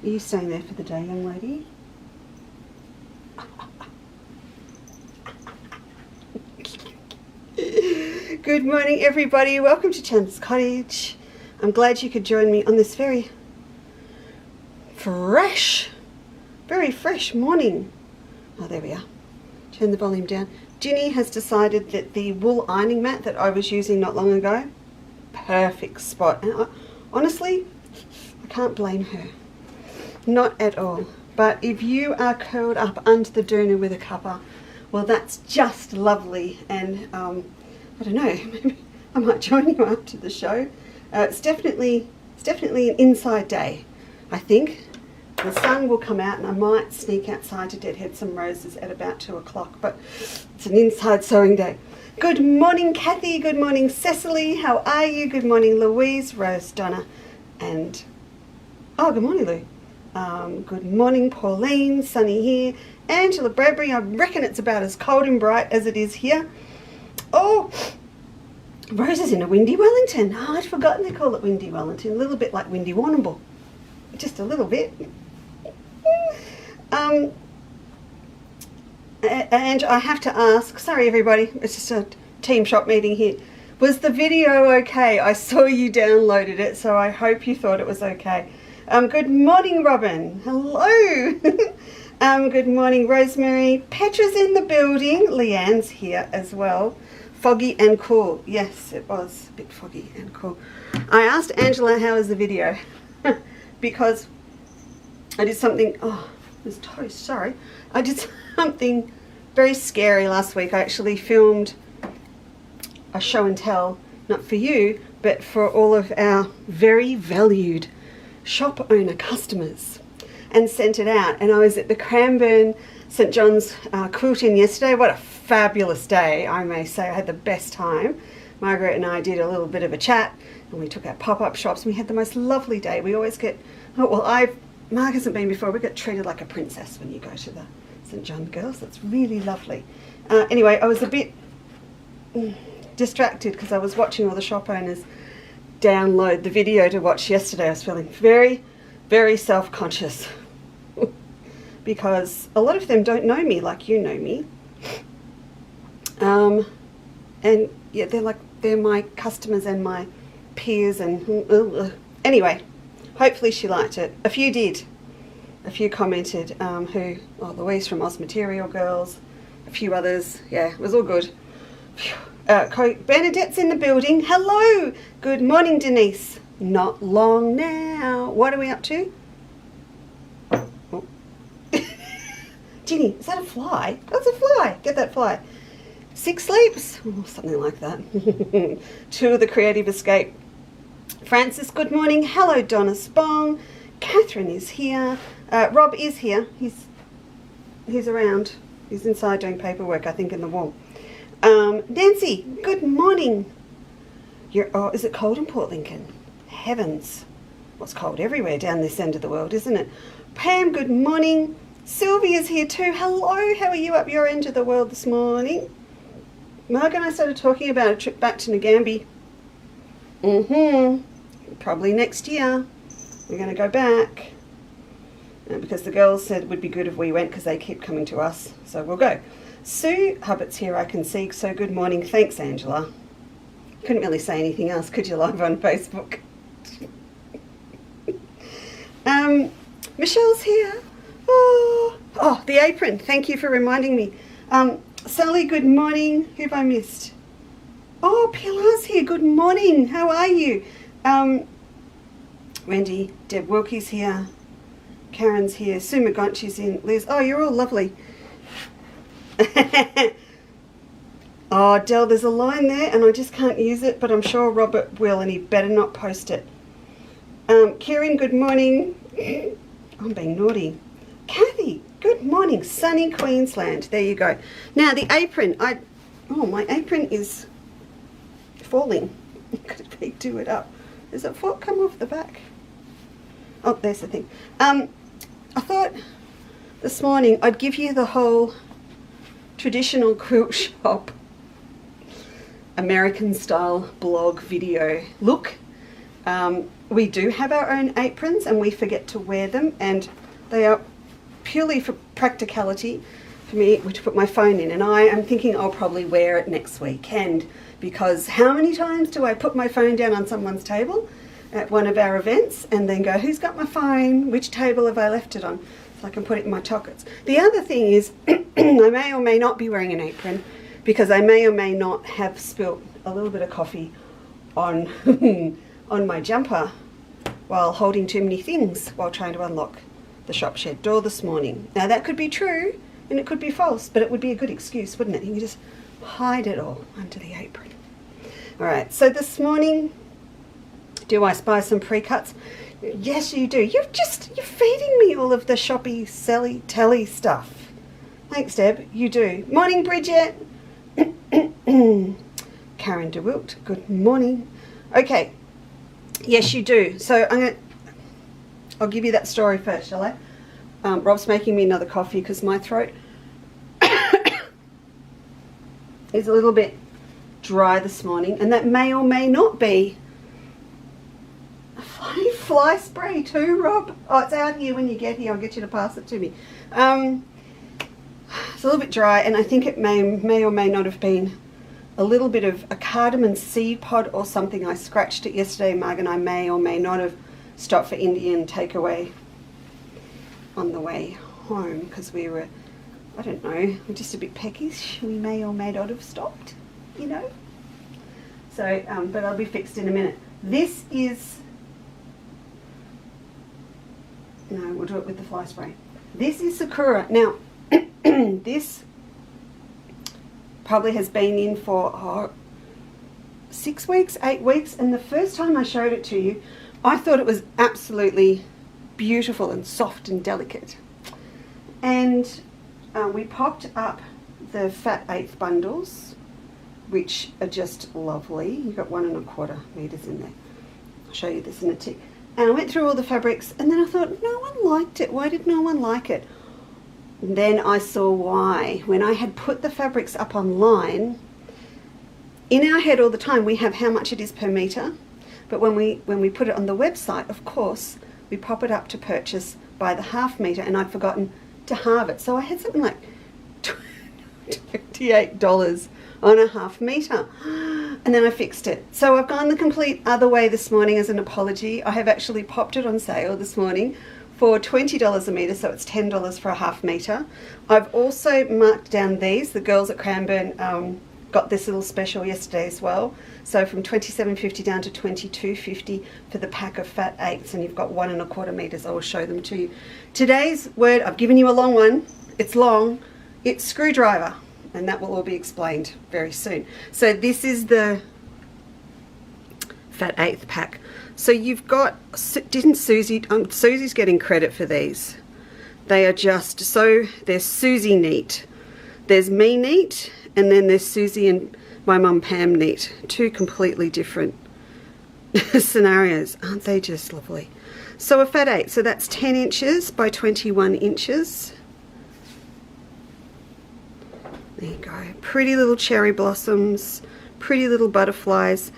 Are you staying there for the day, young lady? Good morning, everybody. Welcome to Chandler's Cottage. I'm glad you could join me on this very fresh morning. Oh, there we are. Turn the volume down. Ginny has decided that the wool ironing mat that I was using not long ago, perfect spot. And honestly, I can't blame her. Not at all. But if you are curled up under the doona with a cuppa, well, that's just lovely. And I don't know, maybe I might join you after the show. It's definitely an inside day, I think. The sun will come out and I might sneak outside to deadhead some roses at about 2 o'clock, but it's an inside sewing day. Good morning, Kathy. Good morning, Cecily. How are you? Good morning, Louise, Rose, Donna, and... oh, good morning, Lou. Good morning, Pauline. Sunny here. Angela Bradbury. I reckon it's about as cold and bright as it is here. Oh, Rose is in a Windy Wellington. Oh, I'd forgotten they call it Windy Wellington. A little bit like Windy Warrnambool. Just a little bit. And I have to ask, sorry everybody, it's just a team shop meeting here. Was the video okay? I saw you downloaded it, so I hope you thought it was okay. Good morning, Robin. Hello. Good morning, Rosemary. Petra's in the building. Leanne's here as well. Foggy and cool. Yes, it was a bit foggy and cool. I asked Angela how was the video because I did something, oh, there's toast, sorry. I did something very scary last week. I actually filmed a show and tell, not for you, but for all of our very valued shop owner customers, and sent it out. And I was at the Cranbourne St John's quilting yesterday. What a fabulous day, I may say. I had the best time. Margaret and I did a little bit of a chat and we took our pop-up shops and we had the most lovely day. We always get, oh, well, Mark hasn't been before, we get treated like a princess when you go to the St John girls. That's really lovely. Anyway, I was a bit distracted because I was watching all the shop owners download the video to watch yesterday. I was feeling very, very self-conscious because a lot of them don't know me like you know me. And yeah, they're my customers and my peers and anyway, hopefully she liked it. A few did. A few commented, Louise from Oz Material Girls, a few others. Yeah, it was all good. Bernadette's in the building. Hello. Good morning, Denise. Not long now. What are we up to? Oh. Ginny, is that a fly? That's a fly. Get that fly. 6 sleeps? Oh, something like that. 2 of the creative escape. Francis, good morning. Hello, Donna Spong. Catherine is here. Rob is here. He's around. He's inside doing paperwork, I think, in the wall. Nancy, good morning. Oh, is it cold in Port Lincoln? Heavens. What's cold everywhere down this end of the world, isn't it? Pam, good morning. Sylvia's here too. Hello, how are you up your end of the world this morning? Mark and I started talking about a trip back to Nagambie. Probably next year. We're going to go back. Because the girls said it would be good if we went because they keep coming to us. So we'll go. Sue Hubbart's here, I can see. So good morning. Thanks, Angela. Couldn't really say anything else, could you, live on Facebook? Michelle's here. Oh, the apron. Thank you for reminding me. Sally, good morning. Who have I missed? Oh, Pilar's here. Good morning. How are you? Wendy, Deb Wilkie's here. Karen's here. Sue McGonchi's in. Liz. Oh, you're all lovely. Oh, Del, there's a line there and I just can't use it, but I'm sure Robert will and he better not post it. Kieran, good morning. I'm being naughty. Kathy, good morning. Sunny Queensland. There you go. Now the apron. My apron is falling. Could do it up. Does it come off the back? Oh, there's the thing. I thought this morning I'd give you the whole traditional quilt shop American style blog video look We do have our own aprons and we forget to wear them, and they are purely for practicality for me to put my phone in, and I am thinking I'll probably wear it next weekend, because how many times do I put my phone down on someone's table at one of our events and then go, who's got my phone? Which table have I left it on? So I can put it in my pockets. The other thing is I may or may not be wearing an apron because I may or may not have spilt a little bit of coffee on on my jumper while holding too many things while trying to unlock the shop shed door this morning. Now that could be true and it could be false, but it would be a good excuse, wouldn't it? You can just hide it all under the apron. All right, so this morning, do I spy some pre-cuts? Yes, you do. You're feeding me all of the shoppy, selly, telly stuff. Thanks, Deb. You do. Morning, Bridget. Karen DeWilt. Good morning. Okay. Yes, you do. So I'll give you that story first, shall I? Rob's making me another coffee because my throat is a little bit dry this morning, and that may or may not be a fly spray too, Rob. Oh, it's out here when you get here. I'll get you to pass it to me. It's a little bit dry, and I think it may or may not have been a little bit of a cardamom seed pod or something. I scratched it yesterday, Marg, and I may or may not have stopped for Indian takeaway on the way home because we were, I don't know, we're just a bit peckish. We may or may not have stopped, you know. So, but I'll be fixed in a minute. This is, no, we'll do it with the fly spray. This is Sakura. Now, this probably has been in for 6 weeks, 8 weeks, and the first time I showed it to you, I thought it was absolutely beautiful and soft and delicate. And we popped up the fat 1/8 bundles, which are just lovely. You've got 1 1/4 meters in there. I'll show you this in a tick. And I went through all the fabrics, and then I thought, no one liked it. Why did no one like it? And then I saw why. When I had put the fabrics up online, in our head all the time we have how much it is per meter, but when we put it on the website, of course, we pop it up to purchase by the 1/2 meter, and I'd forgotten to halve it. So I had something like $28 on a 1/2 meter, and then I fixed it. So I've gone the complete other way this morning as an apology. I have actually popped it on sale this morning for $20 a metre, so it's $10 for a 1/2 metre. I've also marked down these. The girls at Cranbourne got this little special yesterday as well. So from $27.50 down to $22.50 for the pack of fat 8s, and you've got 1 1/4 metres. I will show them to you. Today's word, I've given you a long one. It's long. It's screwdriver, and that will all be explained very soon. So this is the fat 1/8 pack. So you've got, didn't Susie, Susie's getting credit for these. They are just so, there's Susie neat, there's me neat, and then there's Susie and my mum Pam neat. 2 completely different scenarios. Aren't they just lovely? So a fat 8, so that's 10 inches by 21 inches. There you go. Pretty little cherry blossoms, pretty little butterflies.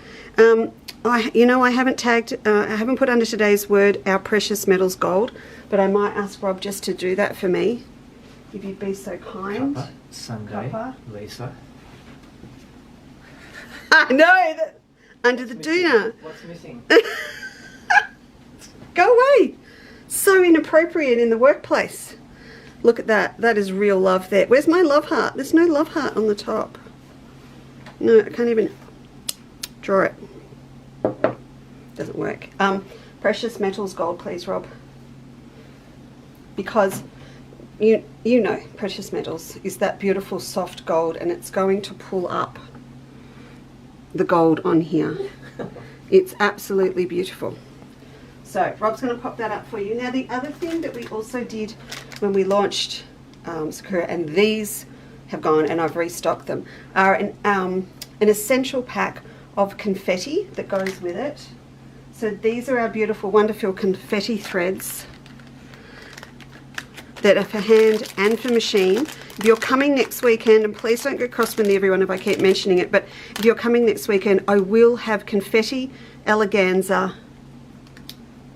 I haven't tagged, I haven't put under today's word our precious metals gold, but I might ask Rob just to do that for me, if you'd be so kind. Copper, Sunday, Copper. Leesa. I know, that under the doona. What's missing? Go away. So inappropriate in the workplace. Look at that. That is real love there. Where's my love heart? There's no love heart on the top. No, I can't even draw it. Doesn't work. Precious metals gold, please, Rob. Because you know precious metals is that beautiful soft gold, and it's going to pull up the gold on here. It's absolutely beautiful. So Rob's going to pop that up for you. Now the other thing that we also did when we launched Sakura, and these have gone and I've restocked them, are an essential pack of confetti that goes with it. So these are our beautiful, wonderful confetti threads that are for hand and for machine. If you're coming next weekend, and please don't get cross with me everyone if I keep mentioning it, but if you're coming next weekend, I will have confetti eleganza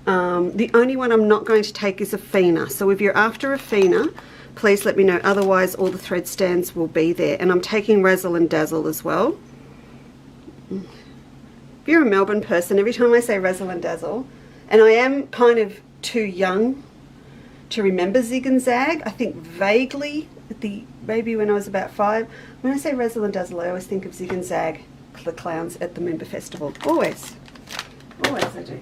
The only one I'm not going to take is a Fina. So if you're after a Fina, please let me know. Otherwise, all the thread stands will be there. And I'm taking Razzle and Dazzle as well. If you're a Melbourne person, every time I say Razzle and Dazzle, and I am kind of too young to remember Zig and Zag. I think vaguely, maybe when I was about 5, when I say Razzle and Dazzle, I always think of Zig and Zag, the clowns at the Moomba Festival. Always I do.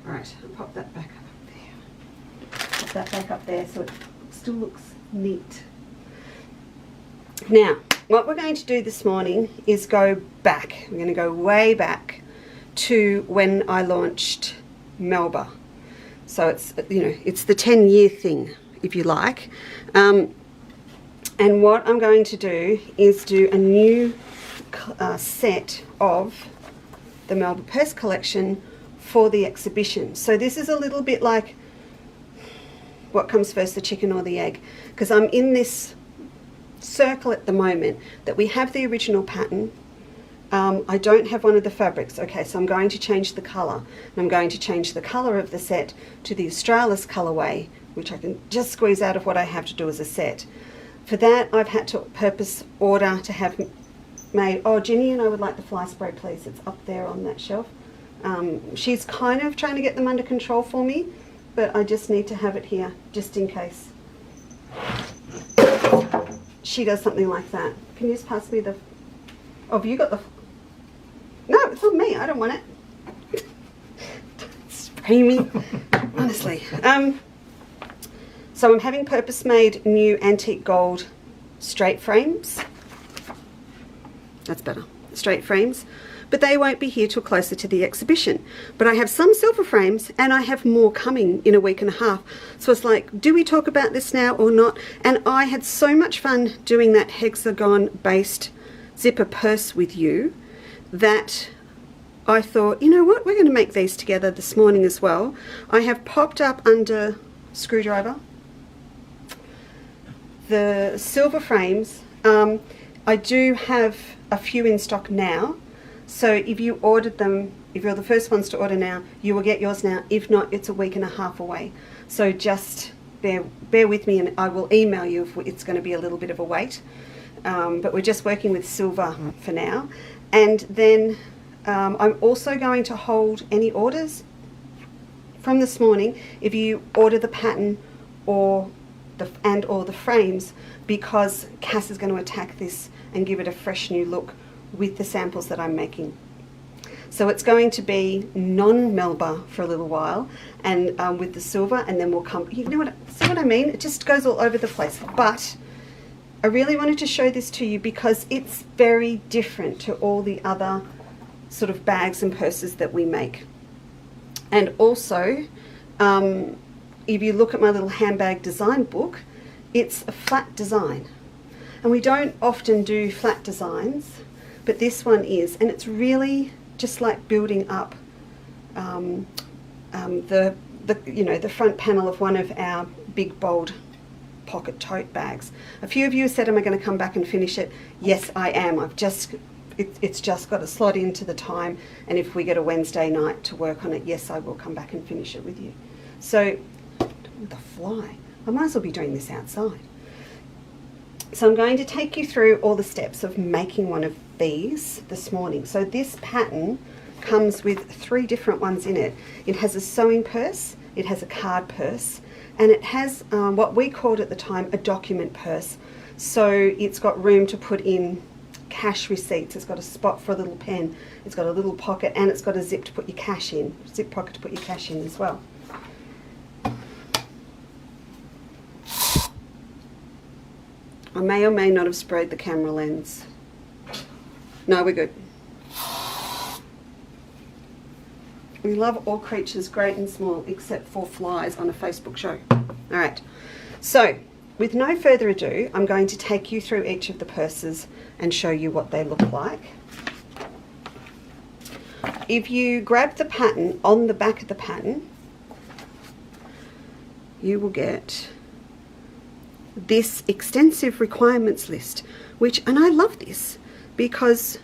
Alright, I'll pop that back up there. Pop that back up there so it still looks neat. Now, what we're going to do this morning is go back. We're going to go way back to when I launched Melba. So it's, you know, it's the 10-year thing, if you like. And what I'm going to do is do a new set of the Melba Purse Collection for the exhibition. So this is a little bit like what comes first, the chicken or the egg, because I'm in this circle at the moment that we have the original pattern. I don't have one of the fabrics. Okay, so I'm going to change the colour. I'm going to change the colour of the set to the Australis colourway, which I can just squeeze out of what I have to do as a set. For that, I've had to purpose order to have made. Oh, Ginny and I would like the fly spray, please. It's up there on that shelf. She's kind of trying to get them under control for me, but I just need to have it here just in case she does something like that. Can you just pass me the... Oh, have you got the... No, it's on me. I don't want it. Don't spray me. Honestly. So I'm having purpose made new antique gold straight frames. That's better. Straight frames. But they won't be here till closer to the exhibition. But I have some silver frames and I have more coming in a week and a half. So it's like, do we talk about this now or not? And I had so much fun doing that hexagon based zipper purse with you that I thought, you know what, we're going to make these together this morning as well. I have popped up under screwdriver the silver frames. I do have a few in stock now. So if you ordered them, if you're the first ones to order now, you will get yours now. If not, it's a week and a half away. So just bear with me and I will email you if it's going to be a little bit of a wait. But we're just working with silver for now. And then I'm also going to hold any orders from this morning if you order the pattern or the frames, because Cass is going to attack this and give it a fresh new look with the samples that I'm making. So it's going to be non-Melba for a little while, and with the silver, and then we'll come, you know what, see what I mean? It just goes all over the place. But I really wanted to show this to you because it's very different to all the other sort of bags and purses that we make. And also, if you look at my little handbag design book, it's a flat design. And we don't often do flat designs, but this one is, and it's really just like building up the front panel of one of our big bold pocket tote bags. A few of you said, am I going to come back and finish it? Yes, I am. It's just got to slot into the time, and if we get a Wednesday night to work on it, yes, I will come back and finish it with you. So, with the fly, I might as well be doing this outside. So I'm going to take you through all the steps of making one of these this morning. So this pattern comes with 3 different ones in it. It has a sewing purse, it has a card purse, and it has what we called at the time a document purse. So it's got room to put in cash receipts, it's got a spot for a little pen, it's got a little pocket, and it's got a zip to put your cash in, zip pocket to put your cash in as well. I may or may not have sprayed the camera lens. No, we're good. We love all creatures, great and small, except for flies on a Facebook show. All right. So, with no further ado, I'm going to take you through each of the purses and show you what they look like. If you grab the pattern, on the back of the pattern, you will get this extensive requirements list, and I love this because,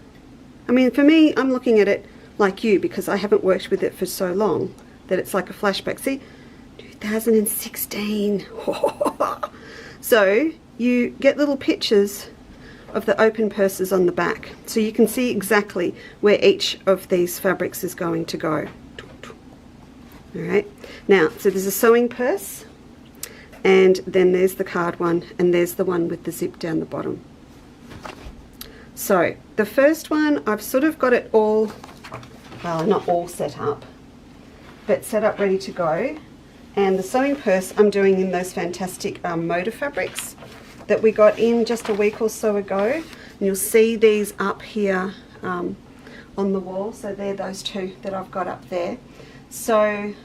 I mean, for me, I'm looking at it like you because I haven't worked with it for so long. that it's like a flashback. See, 2016. So you get little pictures of the open purses on the back, so you can see exactly where each of these fabrics is going to go. All right, now, so there's a sewing purse, and then there's the card one, and there's the one with the zip down the bottom. So the first one, I've sort of got it all, well, not all set up, but set up ready to go. And the sewing purse I'm doing in those fantastic motor fabrics that we got in just a week or so ago. And you'll see these up here on the wall. So they're those two that I've got up there. So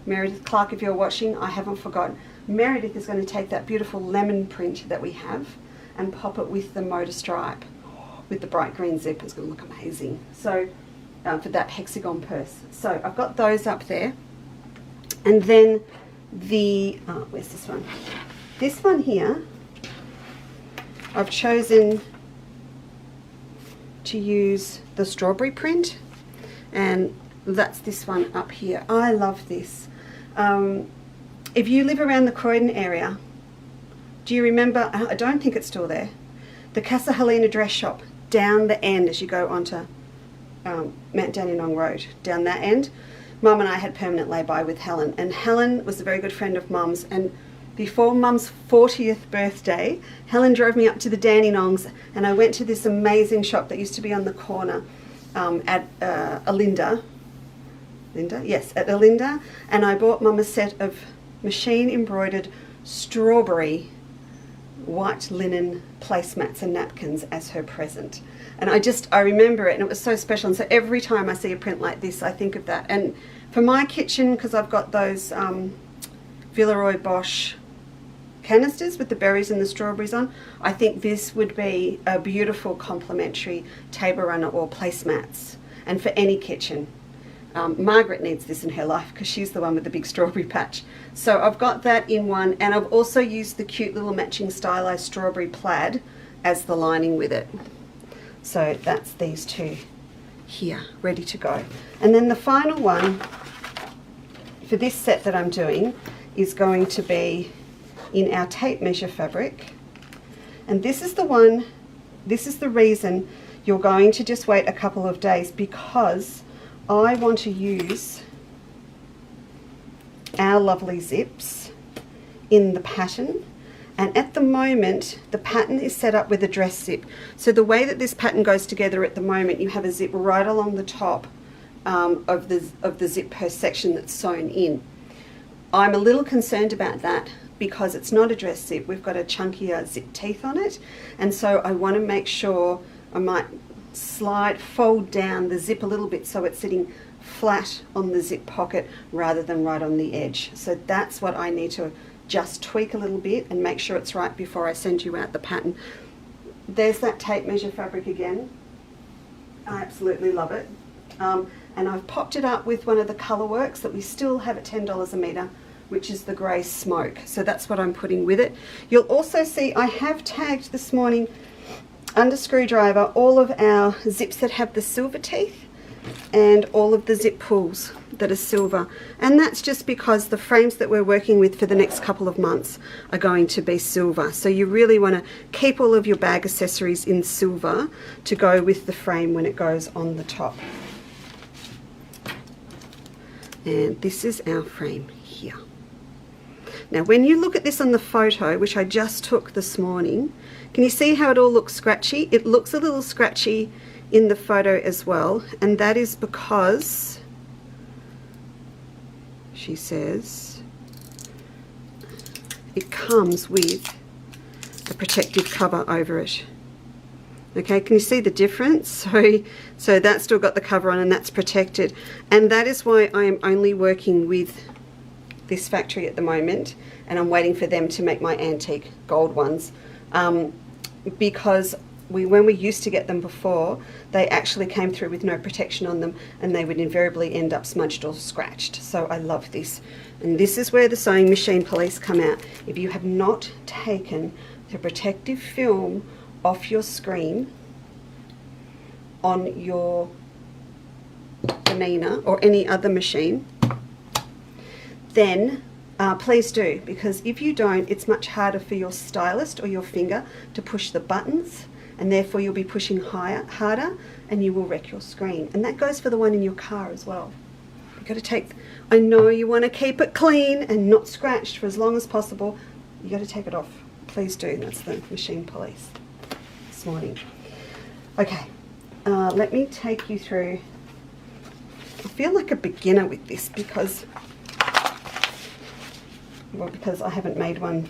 Meredith Clark, if you're watching, I haven't forgotten. Meredith is going to take that beautiful lemon print that we have and pop it with the motor stripe with the bright green zip. It's going to look amazing. So for that hexagon purse. So I've got those up there. And then the, where's this one? This one here, I've chosen to use the strawberry print, and that's this one up here. I love this. If you live around the Croydon area, do you remember, I don't think it's still there, the Casa Helena dress shop down the end as you go onto Mount Dandenong Road, down that end? Mum and I had permanent lay-by with Helen, and Helen was a very good friend of Mum's, and before Mum's 40th birthday, Helen drove me up to the Dandenongs, and I went to this amazing shop that used to be on the corner at Alinda. Yes, at Alinda, and I bought Mum a set of machine embroidered strawberry white linen placemats and napkins as her present. And I remember it, and it was so special. And so every time I see a print like this, I think of that. And for my kitchen, because I've got those Villeroy Bosch canisters with the berries and the strawberries on, I think this would be a beautiful complementary table runner or placemats. And for any kitchen. Margaret needs this in her life because she's the one with the big strawberry patch. So I've got that in one, and I've also used the cute little matching stylized strawberry plaid as the lining with it. So that's these two here, ready to go. And then the final one for this set that I'm doing is going to be in our tape measure fabric. And this is the one, this is the reason you're going to just wait a couple of days, because I want to use our lovely zips in the pattern, and at the moment the pattern is set up with a dress zip. So the way that this pattern goes together at the moment, you have a zip right along the top of the zip purse section that's sewn in. I'm a little concerned about that because it's not a dress zip. We've got a chunkier zip teeth on it, and so I want to make sure I might fold down the zip a little bit so it's sitting flat on the zip pocket rather than right on the edge. So that's what I need to just tweak a little bit and make sure it's right before I send you out the pattern. There's that tape measure fabric again. I absolutely love it. And I've popped it up with one of the colour works that we still have at $10 a metre, which is the grey smoke. So that's what I'm putting with it. You'll also see I have tagged this morning under screwdriver all of our zips that have the silver teeth and all of the zip pulls that are silver, and that's just because the frames that we're working with for the next couple of months are going to be silver. So you really want to keep all of your bag accessories in silver to go with the frame when it goes on the top. And this is our frame here. Now when you look at this on the photo, which I just took this morning, can you see how it all looks scratchy? It looks a little scratchy in the photo as well, and that is because, she says, it comes with a protective cover over it. Okay, can you see the difference? So that's still got the cover on and that's protected. And that is why I am only working with this factory at the moment, and I'm waiting for them to make my antique gold ones. Because when we used to get them before, they actually came through with no protection on them, and they would invariably end up smudged or scratched. So I love this. And this is where the sewing machine police come out. If you have not taken the protective film off your screen on your Banina or any other machine, then please do, because if you don't, it's much harder for your stylist or your finger to push the buttons, and therefore you'll be pushing harder and you will wreck your screen. And that goes for the one in your car as well. You've got to take, I know you want to keep it clean and not scratched for as long as possible. You've got to take it off. Please do. That's the machine police this morning. Okay, let me take you through. I feel like a beginner with this because I haven't made one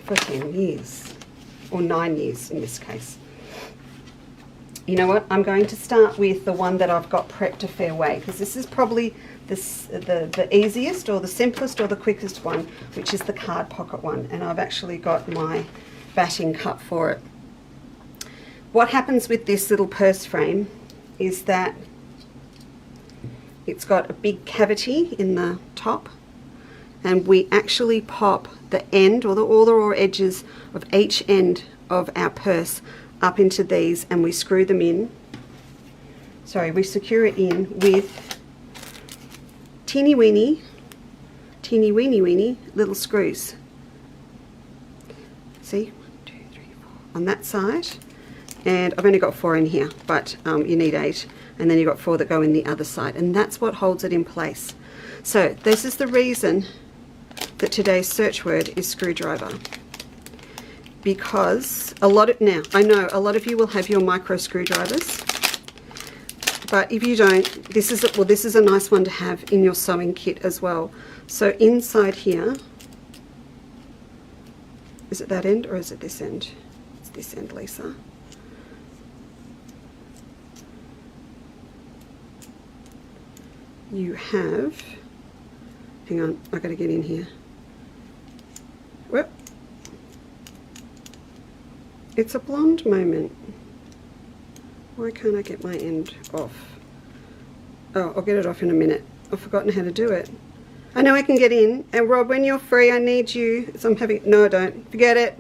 for 10 years, or 9 years in this case. You know what, I'm going to start with the one that I've got prepped a fair way, because this is probably the easiest or the simplest or the quickest one, which is the card pocket one, and I've actually got my batting cut for it. What happens with this little purse frame is that it's got a big cavity in the top, and we actually pop the end or all the raw edges of each end of our purse up into these, and we screw them in. Sorry, we secure it in with teeny weeny little screws. See, 1, 2, 3, 4 on that side, and I've only got 4 in here, but you need 8, and then you've got 4 that go in the other side, and that's what holds it in place. So this is the reason that today's search word is screwdriver, because now I know a lot of you will have your micro screwdrivers, but if you don't, this is a nice one to have in your sewing kit as well. So inside here, is it that end or is it this end? It's this end, Lisa. You have, hang on, I've got to get in here. Whoop. It's a blonde moment. Why can't I get my end off? Oh, I'll get it off in a minute. I've forgotten how to do it. I know I can get in. And Rob, when you're free, I need you. So I'm having, no, I don't. Forget it.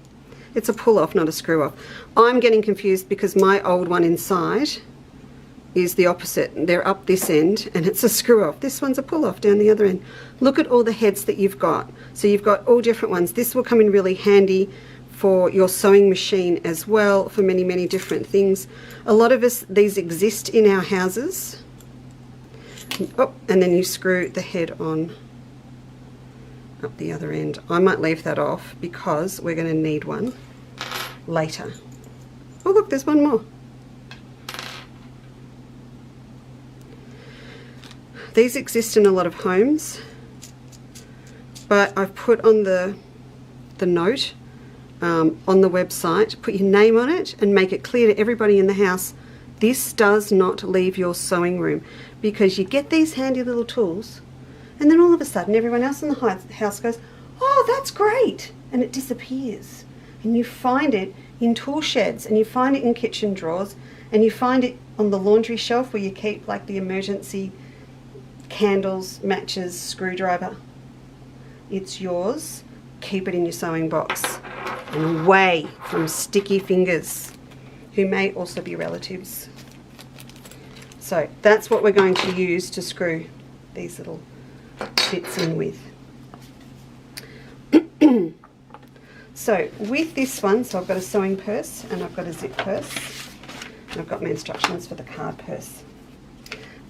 It's a pull off, not a screw off. I'm getting confused because my old one inside is the opposite. They're up this end and it's a screw off. This one's a pull off down the other end. Look at all the heads that you've got. So you've got all different ones. This will come in really handy for your sewing machine as well, for many, many different things. A lot of us, these exist in our houses. Oh, and then you screw the head on up the other end. I might leave that off because we're going to need one later. Oh look, there's one more. These exist in a lot of homes, but I've put on the note on the website, put your name on it and make it clear to everybody in the house, this does not leave your sewing room, because you get these handy little tools and then all of a sudden everyone else in the house goes, oh, that's great, and it disappears. And you find it in tool sheds, and you find it in kitchen drawers, and you find it on the laundry shelf where you keep like the emergency candles, matches, screwdriver. It's yours. Keep it in your sewing box and away from sticky fingers, who may also be relatives. So that's what we're going to use to screw these little bits in with. So with this one, so I've got a sewing purse and I've got a zip purse, and I've got my instructions for the card purse,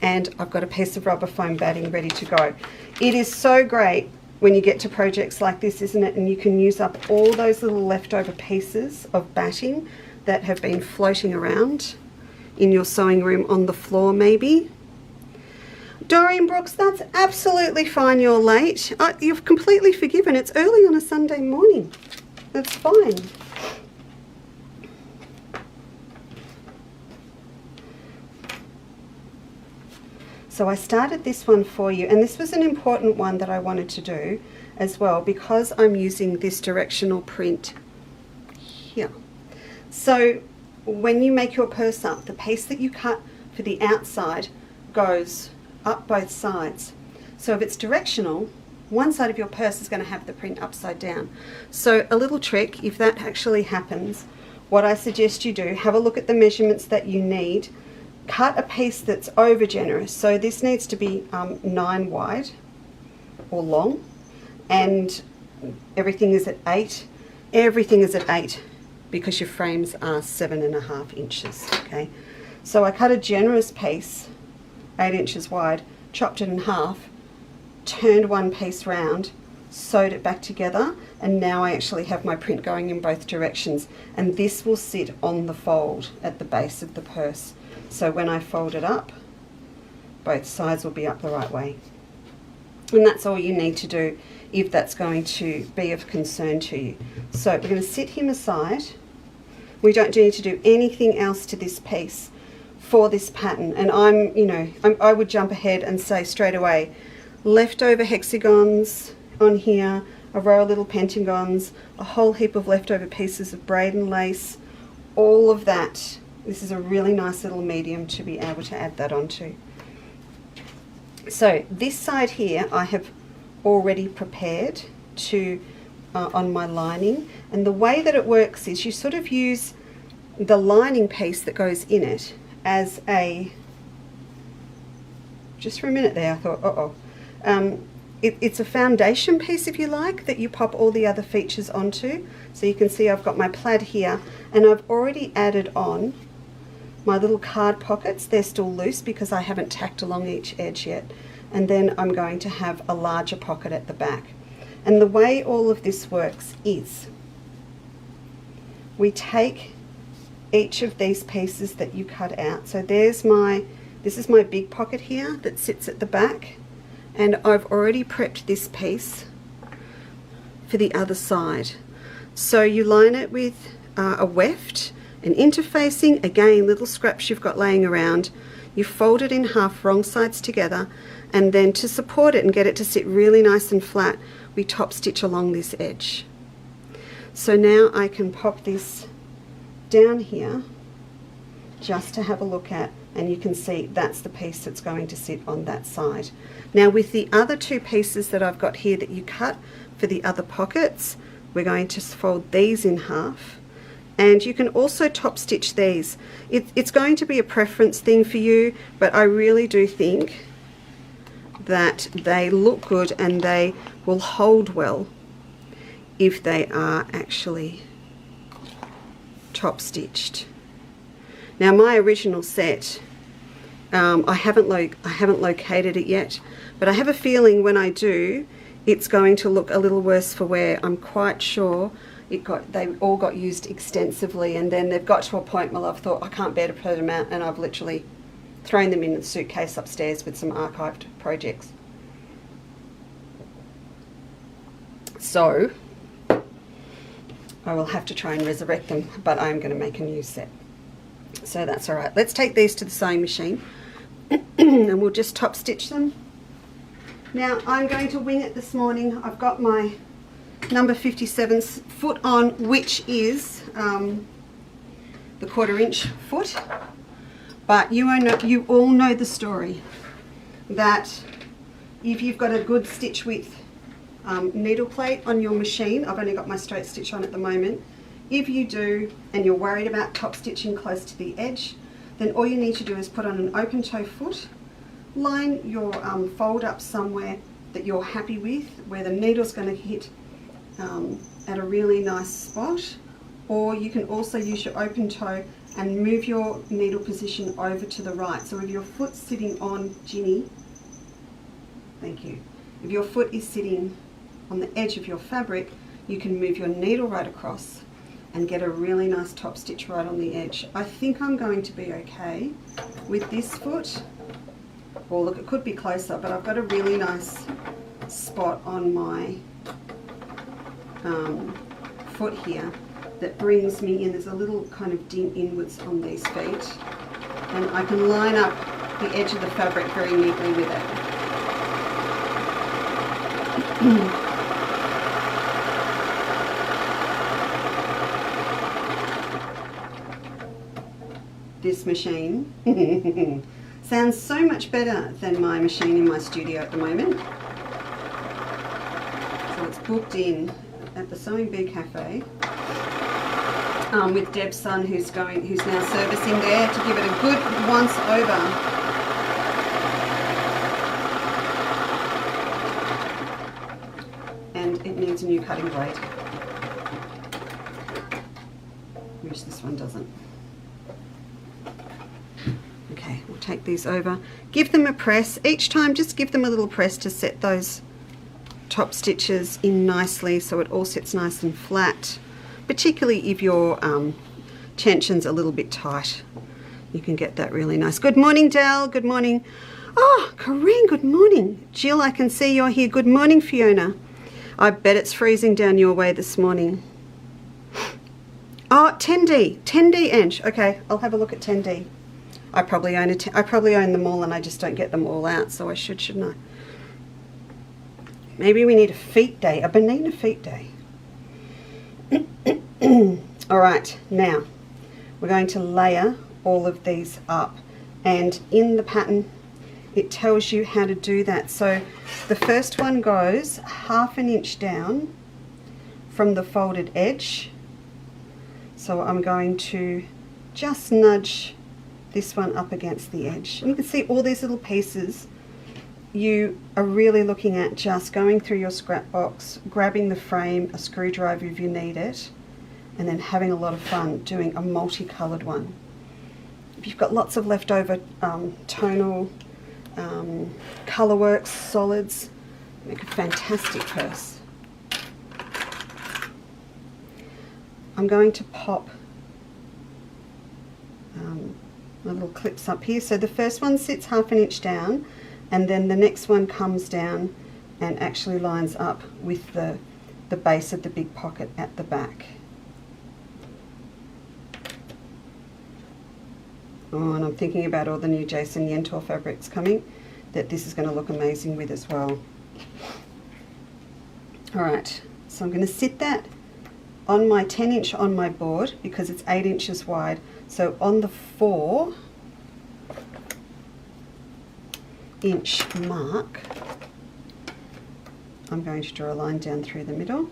and I've got a piece of rubber foam batting ready to go. It is so great when you get to projects like this, isn't it? And you can use up all those little leftover pieces of batting that have been floating around in your sewing room on the floor maybe. Doreen Brooks, that's absolutely fine, you're late. You've completely forgiven. It's early on a Sunday morning. That's fine. So I started this one for you, and this was an important one that I wanted to do as well, because I'm using this directional print here. So when you make your purse up, the piece that you cut for the outside goes up both sides. So if it's directional, one side of your purse is going to have the print upside down. So a little trick, if that actually happens, what I suggest you do, have a look at the measurements that you need. cut a piece that's over generous. So this needs to be 9 wide or long, and everything is at 8. Everything is at 8 because your frames are 7.5 inches. Okay, so I cut a generous piece, 8 inches wide, chopped it in half, turned one piece round, sewed it back together, and now I actually have my print going in both directions, and this will sit on the fold at the base of the purse. So when I fold it up, both sides will be up the right way. And that's all you need to do if that's going to be of concern to you. So we're going to sit him aside. We don't need to do anything else to this piece for this pattern. And I would jump ahead and say straight away, leftover hexagons on here, a row of little pentagons, a whole heap of leftover pieces of braid and lace, all of that. This is a really nice little medium to be able to add that onto. So this side here I have already prepared to on my lining, and the way that it works is you sort of use the lining piece that goes in it as a, just for a minute there I thought it's a foundation piece, if you like, that you pop all the other features onto. So you can see I've got my plaid here, and I've already added on my little card pockets. They're still loose because I haven't tacked along each edge yet. And then I'm going to have a larger pocket at the back. And the way all of this works is we take each of these pieces that you cut out. So this is my big pocket here that sits at the back, and I've already prepped this piece for the other side. So you line it with a weft, an interfacing, again little scraps you've got laying around. You fold it in half, wrong sides together, and then to support it and get it to sit really nice and flat, we top stitch along this edge. So now I can pop this down here just to have a look at, and you can see that's the piece that's going to sit on that side. Now with the other two pieces that I've got here that you cut for the other pockets, we're going to fold these in half, and you can also top stitch these. It's going to be a preference thing for you, but I really do think that they look good and they will hold well if they are actually top stitched. Now my original set, I haven't located it yet, but I have a feeling when I do, it's going to look a little worse for wear. I'm quite sure they all got used extensively, and then they've got to a point where I've thought I can't bear to put them out, and I've literally thrown them in a suitcase upstairs with some archived projects. So I will have to try and resurrect them, but I'm going to make a new set. So that's all right. Let's take these to the sewing machine and we'll just top stitch them. Now I'm going to wing it this morning. I've got my number 57 foot on, which is the 1/4 inch foot, but you all know the story that if you've got a good stitch width needle plate on your machine, I've only got my straight stitch on at the moment, if you do and you're worried about top stitching close to the edge, then all you need to do is put on an open toe foot, line your fold up somewhere that you're happy with, where the needle's going to hit at a really nice spot, or you can also use your open toe and move your needle position over to the right. So if your foot's sitting on, Ginny, thank you, if your foot is sitting on the edge of your fabric, you can move your needle right across and get a really nice top stitch right on the edge. I think I'm going to be okay with this foot. Well, look, it could be closer, but I've got a really nice spot on my foot here that brings me in. There's a little kind of ding inwards on these feet, and I can line up the edge of the fabric very neatly with it. This machine sounds so much better than my machine in my studio at the moment. So it's booked in at the Sewing Bee Cafe with Deb's son who's now servicing there, to give it a good once over. And it needs a new cutting blade, which this one doesn't. Okay, we'll take these over, give them a press. Each time just give them a little press to set those top stitches in nicely so it all sits nice and flat, particularly if your tension's a little bit tight. You can get that really nice. Good morning, Dal. Good morning. Oh, Corinne, good morning. Jill, I can see you're here. Good morning, Fiona. I bet it's freezing down your way this morning. Oh, 10D. 10D, Ange. Okay, I'll have a look at 10D. I probably own them all and I just don't get them all out, so I shouldn't I? Maybe we need a feet day, a banana feet day. All right, now we're going to layer all of these up, and in the pattern it tells you how to do that. So the first one goes 1/2 inch down from the folded edge. So I'm going to just nudge this one up against the edge. And you can see all these little pieces. You are really looking at just going through your scrap box, grabbing the frame, a screwdriver if you need it, and then having a lot of fun doing a multicolored one. If you've got lots of leftover tonal Colourworks solids, make a fantastic purse. I'm going to pop my little clips up here. So the first one sits 1/2 inch down, and then the next one comes down and actually lines up with the base of the big pocket at the back. Oh, and I'm thinking about all the new Jason Yentor fabrics coming, that this is going to look amazing with as well. Alright, so I'm going to sit that on my 10 inch on my board because it's 8 inches wide. So on the 4 inch mark, I'm going to draw a line down through the middle.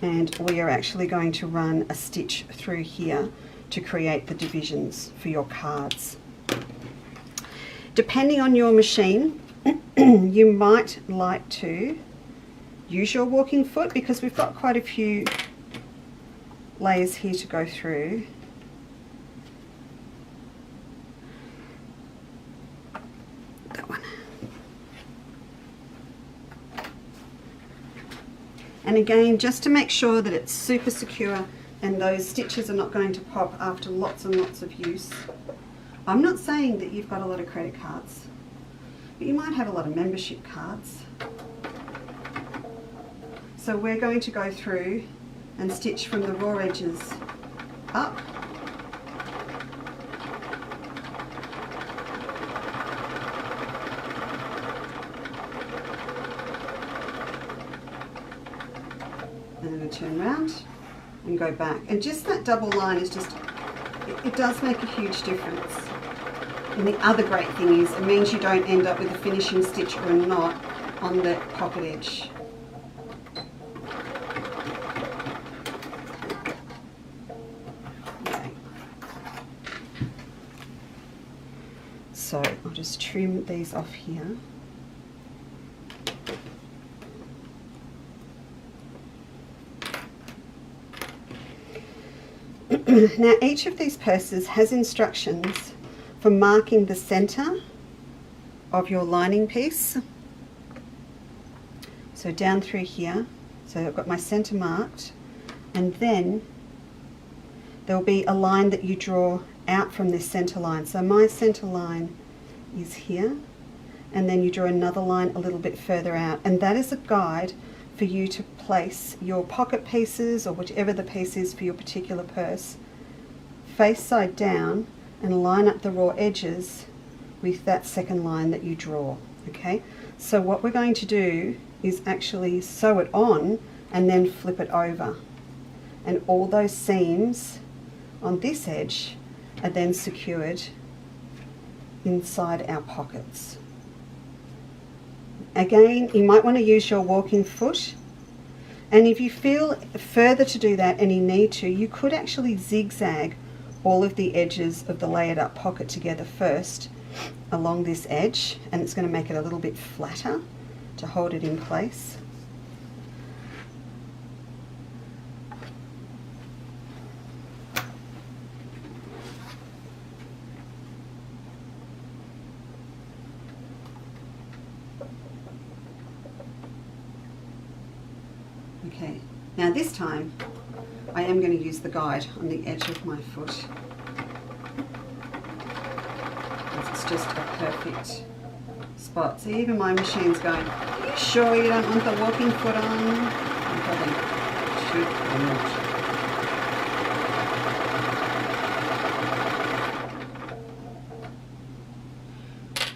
And we are actually going to run a stitch through here to create the divisions for your cards. Depending on your machine, you might like to use your walking foot because we've got quite a few layers here to go through. That one. And again, just to make sure that it's super secure and those stitches are not going to pop after lots and lots of use. I'm not saying that you've got a lot of credit cards, but you might have a lot of membership cards. So we're going to go through and stitch from the raw edges up. And then I turn around and go back. And just that double line is just, it does make a huge difference. And the other great thing is it means you don't end up with a finishing stitch or a knot on the pocket edge. Okay. So I'll just trim these off here. Now each of these purses has instructions for marking the center of your lining piece. So down through here, so I've got my center marked, and then there'll be a line that you draw out from this center line. So my center line is here, and then you draw another line a little bit further out, and that is a guide for you to place your pocket pieces or whichever the piece is for your particular purse face side down and line up the raw edges with that second line that you draw. Okay, so what we're going to do is actually sew it on and then flip it over, and all those seams on this edge are then secured inside our pockets. Again, you might want to use your walking foot And if you feel further to do that and you need to, you could actually zigzag all of the edges of the layered up pocket together first along this edge, and it's going to make it a little bit flatter to hold it in place. Okay, now this time I am going to use the guide on the edge of my foot. It's just a perfect spot. See, even my machine's going, are you sure you don't want the walking foot on? I'm probably should or not.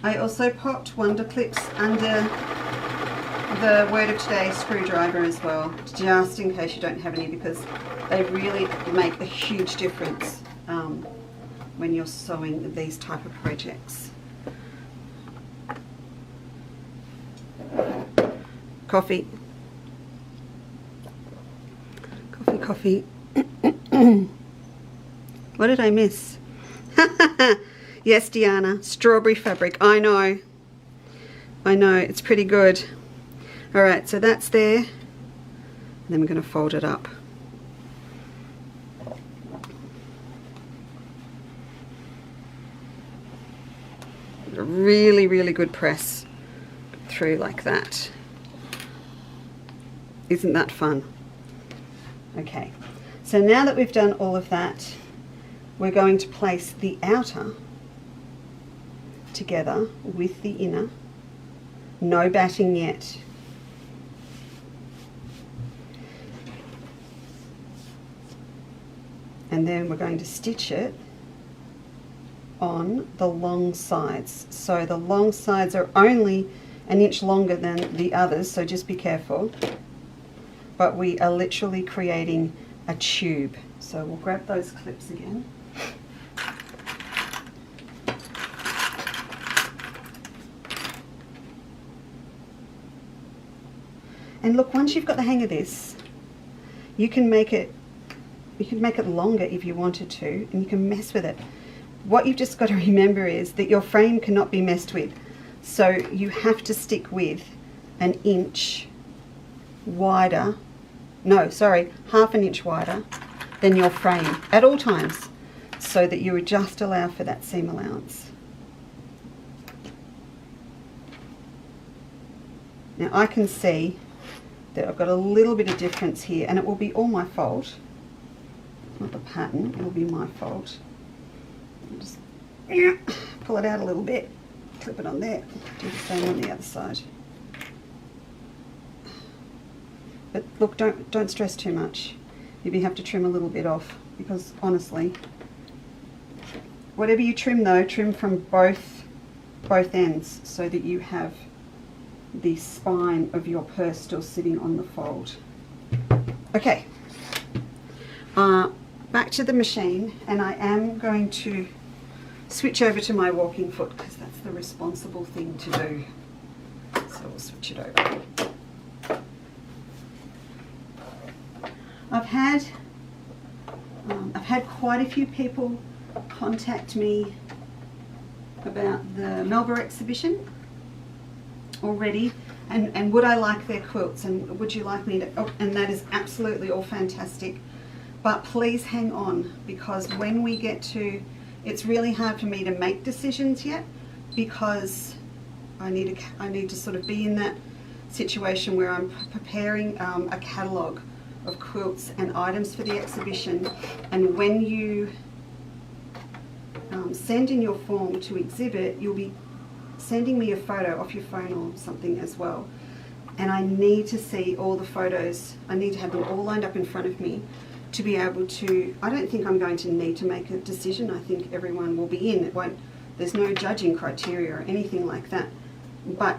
I also popped wonder clips under the word of today screwdriver as well, just in case you don't have any, because they really make a huge difference when you're sewing these type of projects. Coffee. Coffee, coffee. What did I miss? Yes, Diana, strawberry fabric. I know, it's pretty good. All right, so that's there. And then we're going to fold it up. A really, really good press through like that. Isn't that fun? Okay, so now that we've done all of that, we're going to place the outer together with the inner. No batting yet. And then we're going to stitch it on the long sides. So the long sides are only an inch longer than the others, so just be careful. But we are literally creating a tube. So we'll grab those clips again. And look, once you've got the hang of this, you can make it longer if you wanted to, and you can mess with it. What you've just got to remember is that your frame cannot be messed with. So you have to stick with an inch wider, no, sorry, half an inch wider than your frame at all times, so that you would just allow for that seam allowance. Now I can see that I've got a little bit of difference here, and it will be all my fault. Not the pattern, it'll be my fault. I'll just pull it out a little bit, clip it on there, do the same on the other side. But look, don't stress too much if you have to trim a little bit off, because honestly, whatever you trim though, trim from both ends so that you have the spine of your purse still sitting on the fold. Okay, back to the machine, and I am going to switch over to my walking foot because that's the responsible thing to do. So we'll switch it over. I've had quite a few people contact me about the Melba exhibition already, and would I like their quilts, and would you like me to, oh, and that is absolutely all fantastic, but please hang on, because when we get to, it's really hard for me to make decisions yet, because I need to sort of be in that situation where I'm preparing a catalogue of quilts and items for the exhibition, and when you send in your form to exhibit, you'll be sending me a photo off your phone or something as well, and I need to see all the photos. I need to have them all lined up in front of me to be able to, I don't think I'm going to need to make a decision. I think everyone will be in. There's no judging criteria or anything like that, but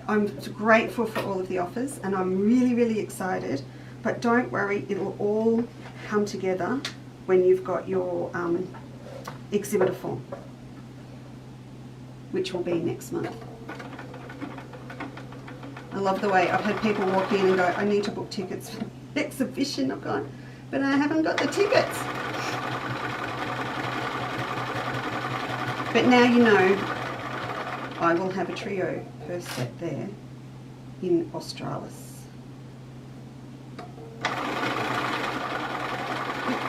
I'm grateful for all of the offers, and I'm really, really excited. But don't worry, it'll all come together when you've got your exhibitor form, which will be next month. I love the way I've had people walk in and go, I need to book tickets for the exhibition. I've gone, but I haven't got the tickets. But now you know I will have a trio purse set there in Australis.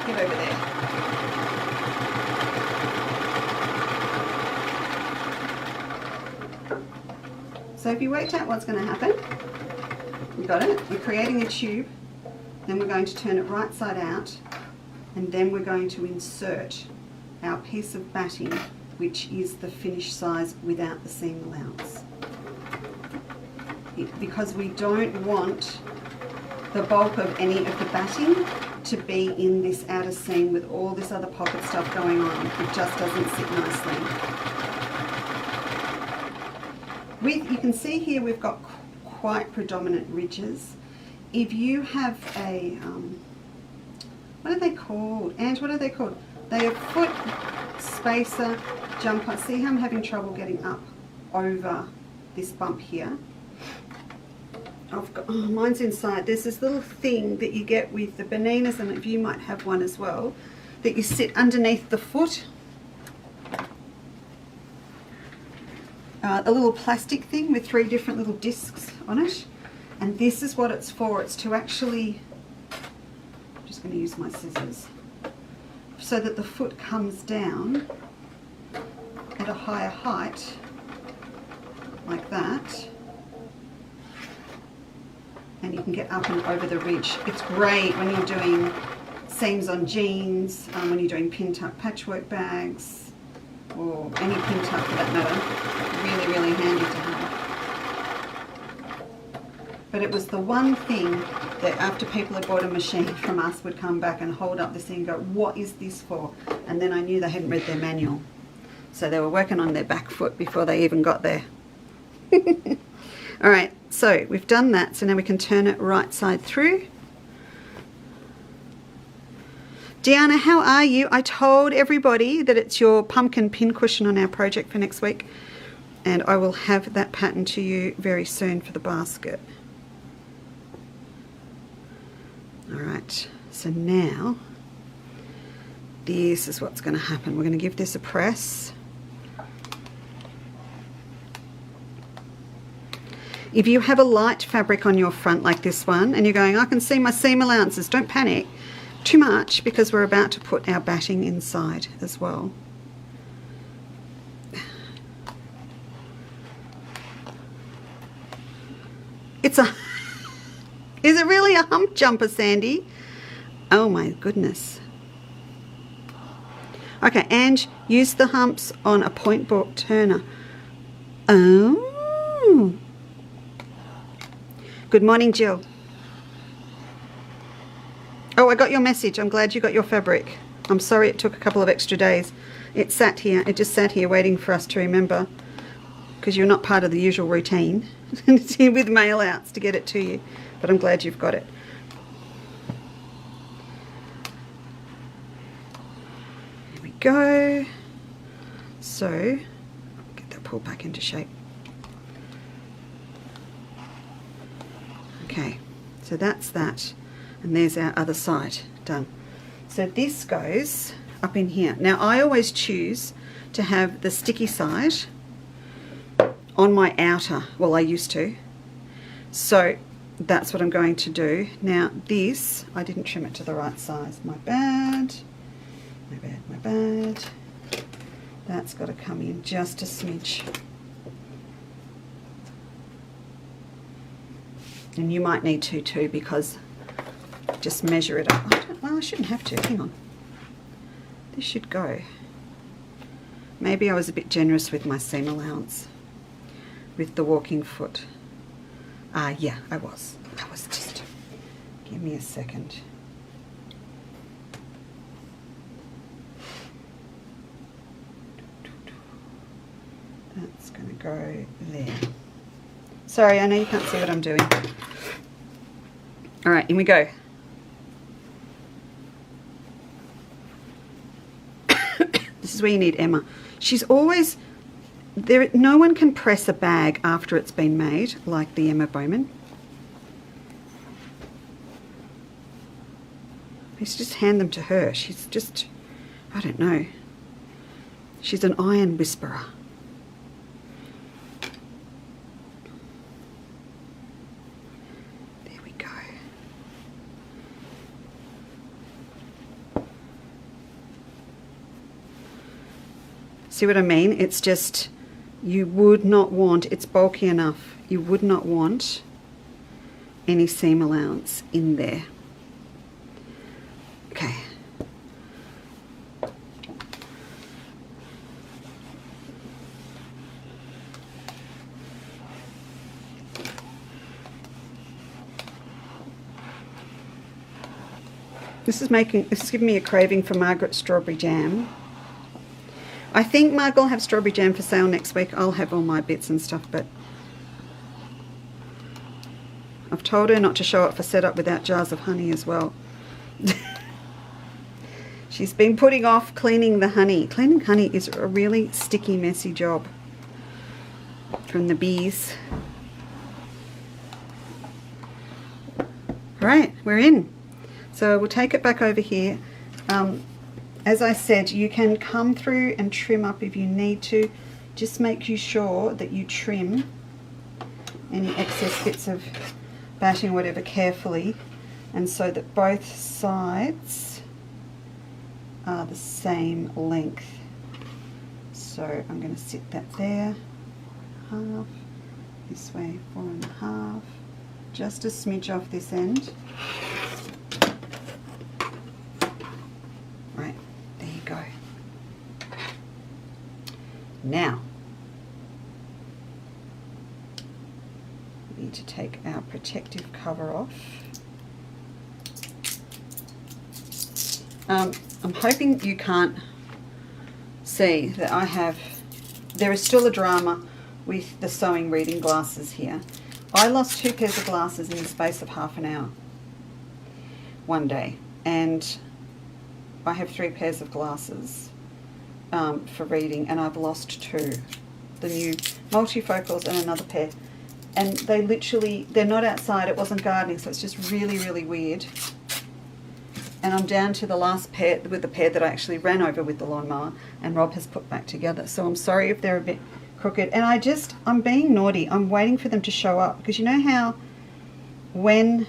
Get over there. So if you worked out what's going to happen, you got it, we're creating a tube, then we're going to turn it right side out, and then we're going to insert our piece of batting, which is the finished size without the seam allowance. Because we don't want the bulk of any of the batting to be in this outer seam with all this other pocket stuff going on. It just doesn't sit nicely. You can see here we've got quite predominant ridges. If you have a, what are they called? Ange, what are they called? They are foot spacer jumper. See how I'm having trouble getting up over this bump here? I've got, oh, mine's inside. There's this little thing that you get with the bananas, and if you might have one as well, that you sit underneath the foot. A little plastic thing with 3 different little discs on it, and this is what it's for. It's to actually, I'm just going to use my scissors, so that the foot comes down at a higher height, like that, and you can get up and over the ridge. It's great when you're doing seams on jeans, when you're doing pin tuck patchwork bags, or any pin tuck for that matter. Really, really handy to have. But it was the one thing that after people had bought a machine from us would come back and hold up this thing and go, what is this for? And then I knew they hadn't read their manual. So they were working on their back foot before they even got there. All right, so we've done that. So now we can turn it right side through. Deanna, how are you? I told everybody that it's your pumpkin pin cushion on our project for next week, and I will have that pattern to you very soon for the basket. All right, so now this is what's going to happen. We're going to give this a press. If you have a light fabric on your front like this one and you're going, I can see my seam allowances, don't panic too much, because we're about to put our batting inside as well. It's a, is it really a hump jumper, Sandy? Oh my goodness. Okay, Ange, use the humps on a point book turner. Oh. Good morning, Jill. Oh, I got your message. I'm glad you got your fabric. I'm sorry it took a couple of extra days. It sat here. It just sat here waiting for us to remember, because you're not part of the usual routine. It's here with mail outs to get it to you. But I'm glad you've got it. Here we go. So, get that pulled back into shape. Okay, so that's that. And there's our other side done. So this goes up in here. Now I always choose to have the sticky side on my outer, well I used to. So that's what I'm going to do. Now this, I didn't trim it to the right size. My bad, my bad, my bad. That's got to come in just a smidge. And you might need to too, because just measure it up. Well, I shouldn't have to. Hang on. This should go. Maybe I was a bit generous with my seam allowance with the walking foot. Yeah, I was. Just... Give me a second. That's going to go there. Sorry, I know you can't see what I'm doing. All right, in we go. This is where you need Emma. She's always no one can press a bag after it's been made like the Emma Bowman. I used to just hand them to her. She's just, I don't know. She's an iron whisperer. There we go. See what I mean? It's just, you would not want, it's bulky enough, you would not want any seam allowance in there. Okay. This is giving me a craving for Margaret's strawberry jam. I think Margaret will have strawberry jam for sale next week. I'll have all my bits and stuff, but I've told her not to show up for setup without jars of honey as well. She's been putting off cleaning the honey. Cleaning honey is a really sticky, messy job from the bees. All right, we're in. So we'll take it back over here. As I said, you can come through and trim up if you need to. Just make you sure that you trim any excess bits of batting, whatever, carefully, and so that both sides are the same length. So I'm going to sit that there, half, this way 4.5, just a smidge off this end. Right, there you go. Now, we need to take our protective cover off. I'm hoping you can't see that I have, there is still a drama with the sewing reading glasses here. I lost 2 pairs of glasses in the space of half an hour one day, and I have 3 pairs of glasses for reading, and I've lost 2. The new multifocals and another pair. And they literally, they're not outside, it wasn't gardening, so it's just really, really weird. And I'm down to the last pair, with the pair that I actually ran over with the lawnmower and Rob has put back together. So I'm sorry if they're a bit crooked. And I'm being naughty. I'm waiting for them to show up, because you know how when,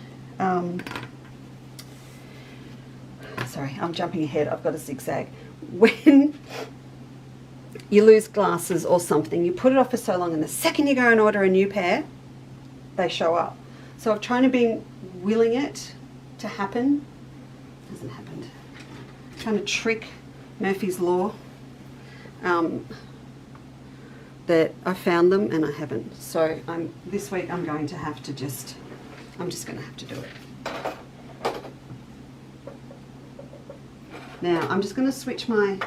sorry, I'm jumping ahead, I've got a zigzag. When you lose glasses or something, you put it off for so long, and the second you go and order a new pair, they show up. So I've tried to be willing it to happen. Hasn't happened. Trying to trick Murphy's Law that I found them and I haven't. So this week I'm going to have to I'm just going to have to do it. Now I'm just going to switch my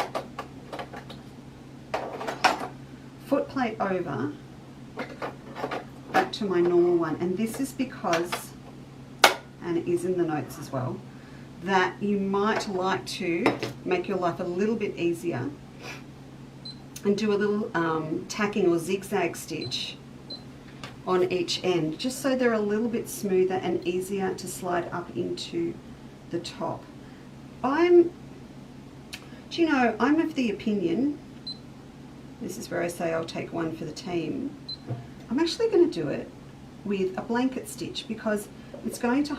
foot plate over back to my normal one, and this is because, and it is in the notes as well, that you might like to make your life a little bit easier and do a little tacking or zigzag stitch on each end, just so they're a little bit smoother and easier to slide up into the top. I'm of the opinion, this is where I say I'll take one for the team, I'm actually going to do it with a blanket stitch, because it's going to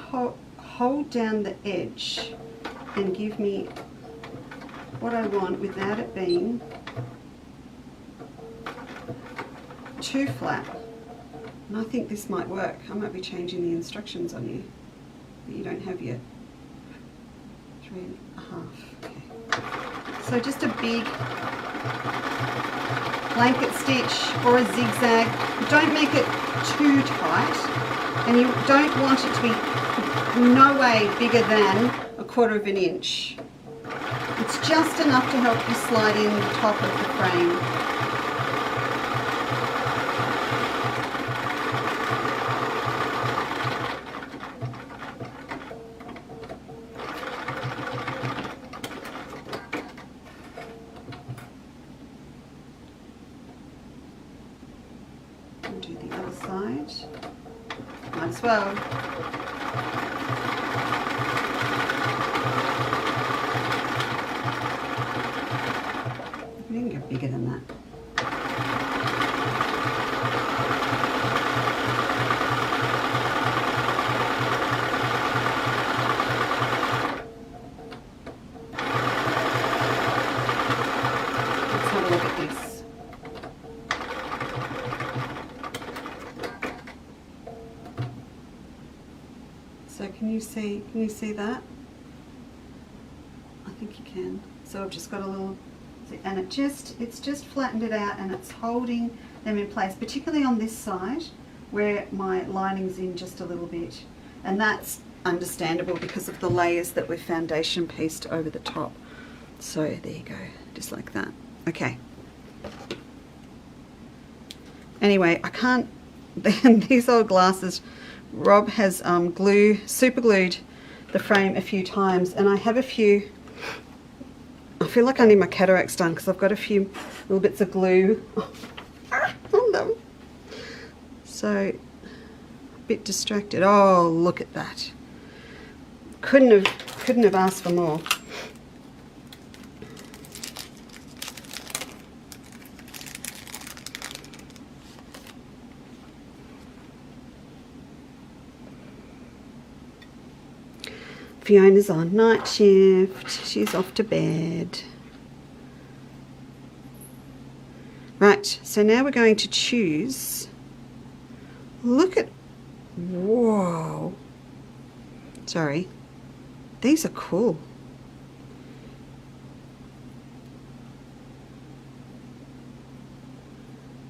hold down the edge and give me what I want without it being too flat. And I think this might work. I might be changing the instructions on you that you don't have yet. 3.5. Okay. So just a big blanket stitch or a zigzag. Don't make it too tight, and you don't want it to be no way bigger than 1/4 inch. It's just enough to help you slide in the top of the frame. do the other side. Might as well. You can go bigger than that. Let's have a look at this. So can you see that? I think you can. So I've just got a little, and it's just flattened it out, and it's holding them in place, particularly on this side where my lining's in just a little bit. And that's understandable because of the layers that we've foundation pieced over the top. So there you go, just like that. Okay. Anyway, I can't, these old glasses, Rob has super glued the frame a few times, and I have a few, I feel like I need my cataracts done because I've got a few little bits of glue on them. So, a bit distracted. Oh, look at that. Couldn't have asked for more. Fiona's on night shift. She's off to bed. Right, so now we're going to choose. Look at, whoa. Sorry. These are cool.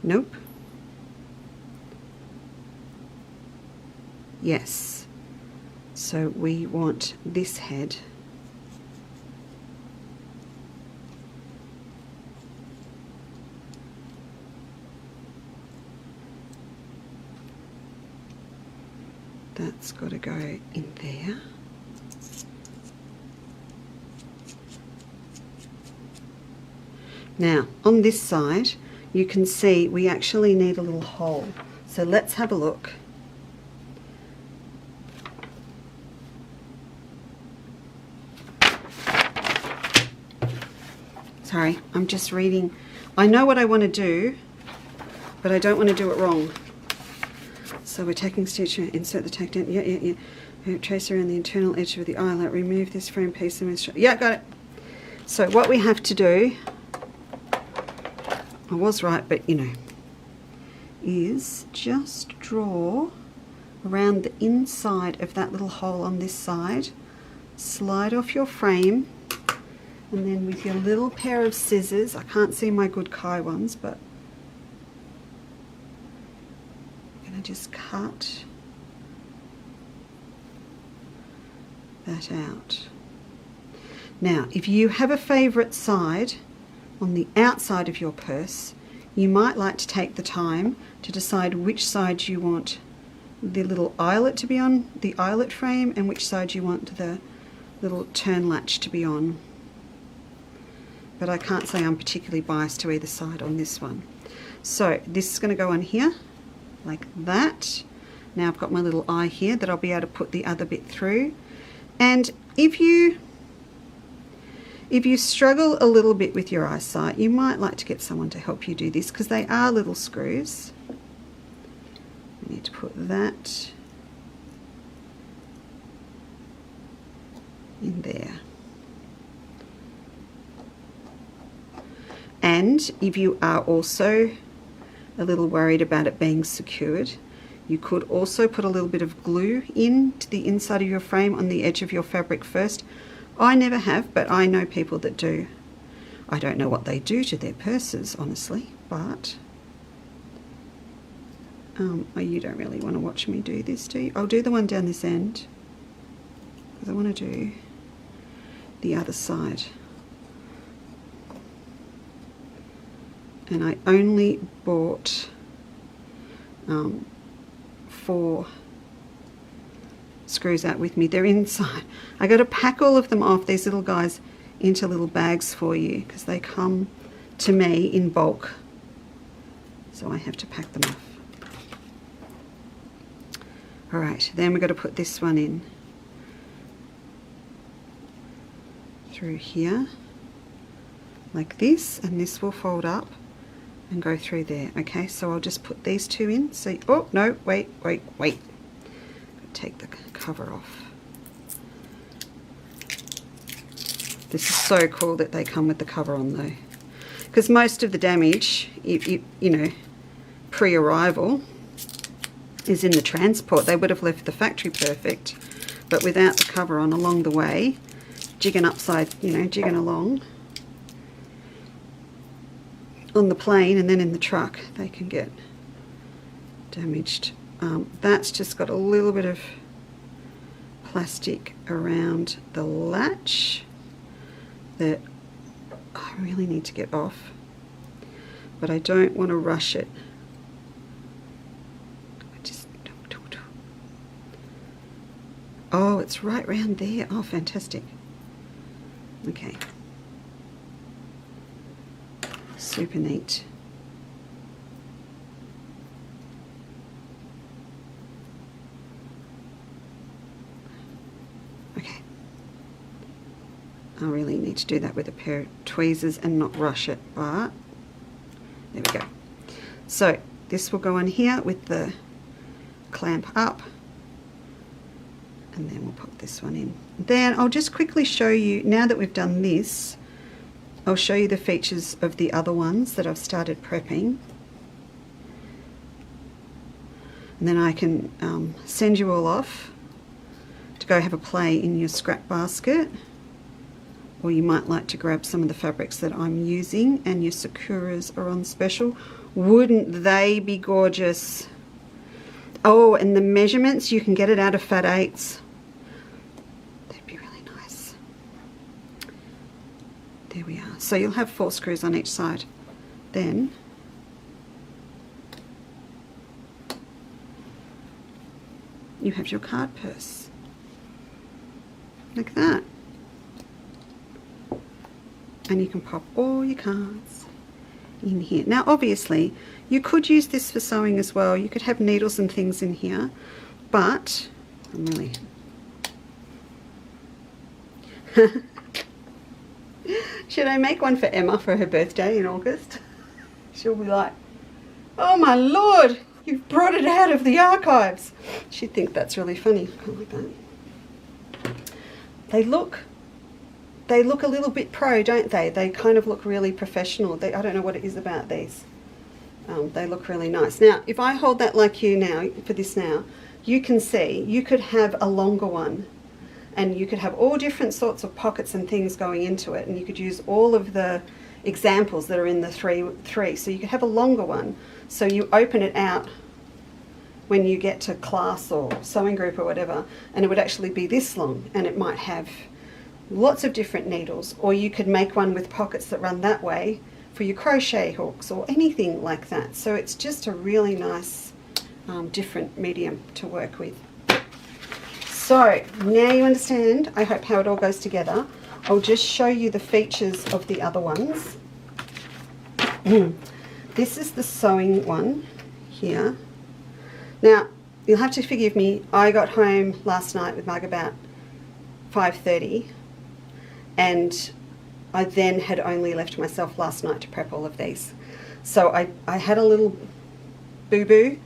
Nope. Yes. So we want this head. That's got to go in there. Now, on this side, you can see we actually need a little hole. So let's have a look. Sorry, I'm just reading. I know what I want to do, but I don't want to do it wrong. So we're taking stitch, insert the tack down. Yeah. Trace around the internal edge of the eyelet. Remove this frame piece and yeah, got it. So what we have to do, I was right, but you know, is just draw around the inside of that little hole on this side. Slide off your frame. And then with your little pair of scissors, I can't see my good Kai ones, but I'm going to just cut that out. Now, if you have a favourite side on the outside of your purse, you might like to take the time to decide which side you want the little eyelet to be on, the eyelet frame, and which side you want the little turn latch to be on. But I can't say I'm particularly biased to either side on this one. So this is going to go on here like that. Now I've got my little eye here that I'll be able to put the other bit through. And if you struggle a little bit with your eyesight, you might like to get someone to help you do this because they are little screws. We need to put that in there. And if you are also a little worried about it being secured, you could also put a little bit of glue into the inside of your frame on the edge of your fabric first. I never have, but I know people that do. I don't know what they do to their purses, honestly, but you don't really want to watch me do this, do you? I'll do the one down this end because I want to do the other side. And I only bought 4 screws out with me. They're inside. I got to pack all of them off, these little guys, into little bags for you because they come to me in bulk. So I have to pack them off. Alright, then we've got to put this one in through here like this, and this will fold up and go through there. Okay, so I'll just put these two in. So, oh no, wait. Take the cover off. This is so cool that they come with the cover on though, because most of the damage, you know, pre-arrival is in the transport. They would have left the factory perfect, but without the cover on along the way, jigging upside, you know, jigging along on the plane and then in the truck, they can get damaged. That's just got a little bit of plastic around the latch that I really need to get off, but I don't want to rush it. Oh, it's right round there. Oh, fantastic. Okay. Super neat. Okay. I really need to do that with a pair of tweezers and not rush it, but there we go. So this will go on here with the clamp up, and then we'll put this one in. Then I'll just quickly show you, now that we've done this, I'll show you the features of the other ones that I've started prepping. And then I can send you all off to go have a play in your scrap basket, or you might like to grab some of the fabrics that I'm using, and your Sakuras are on special. Wouldn't they be gorgeous? Oh, and the measurements, you can get it out of Fat 8s. They'd be really nice. There we are. So you'll have 4 screws on each side. Then you have your card purse. Like that. And you can pop all your cards in here. Now obviously you could use this for sewing as well. You could have needles and things in here, but I'm really should I make one for Emma for her birthday in August? She'll be like, oh my lord, you've brought it out of the archives. She'd think that's really funny. I like that. They look a little bit pro, don't they? They kind of look really professional. I don't know what it is about these. They look really nice. Now, if I hold that like you now, for this now, you can see you could have a longer one, and you could have all different sorts of pockets and things going into it, and you could use all of the examples that are in the three. So you could have a longer one, so you open it out when you get to class or sewing group or whatever, and it would actually be this long, and it might have lots of different needles. Or you could make one with pockets that run that way for your crochet hooks or anything like that. So it's just a really nice different medium to work with. So now you understand, I hope, how it all goes together. I'll just show you the features of the other ones. This is the sewing one here. Now you'll have to forgive me, I got home last night with Mug about 5:30, and I then had only left myself last night to prep all of these. So I had a little boo-boo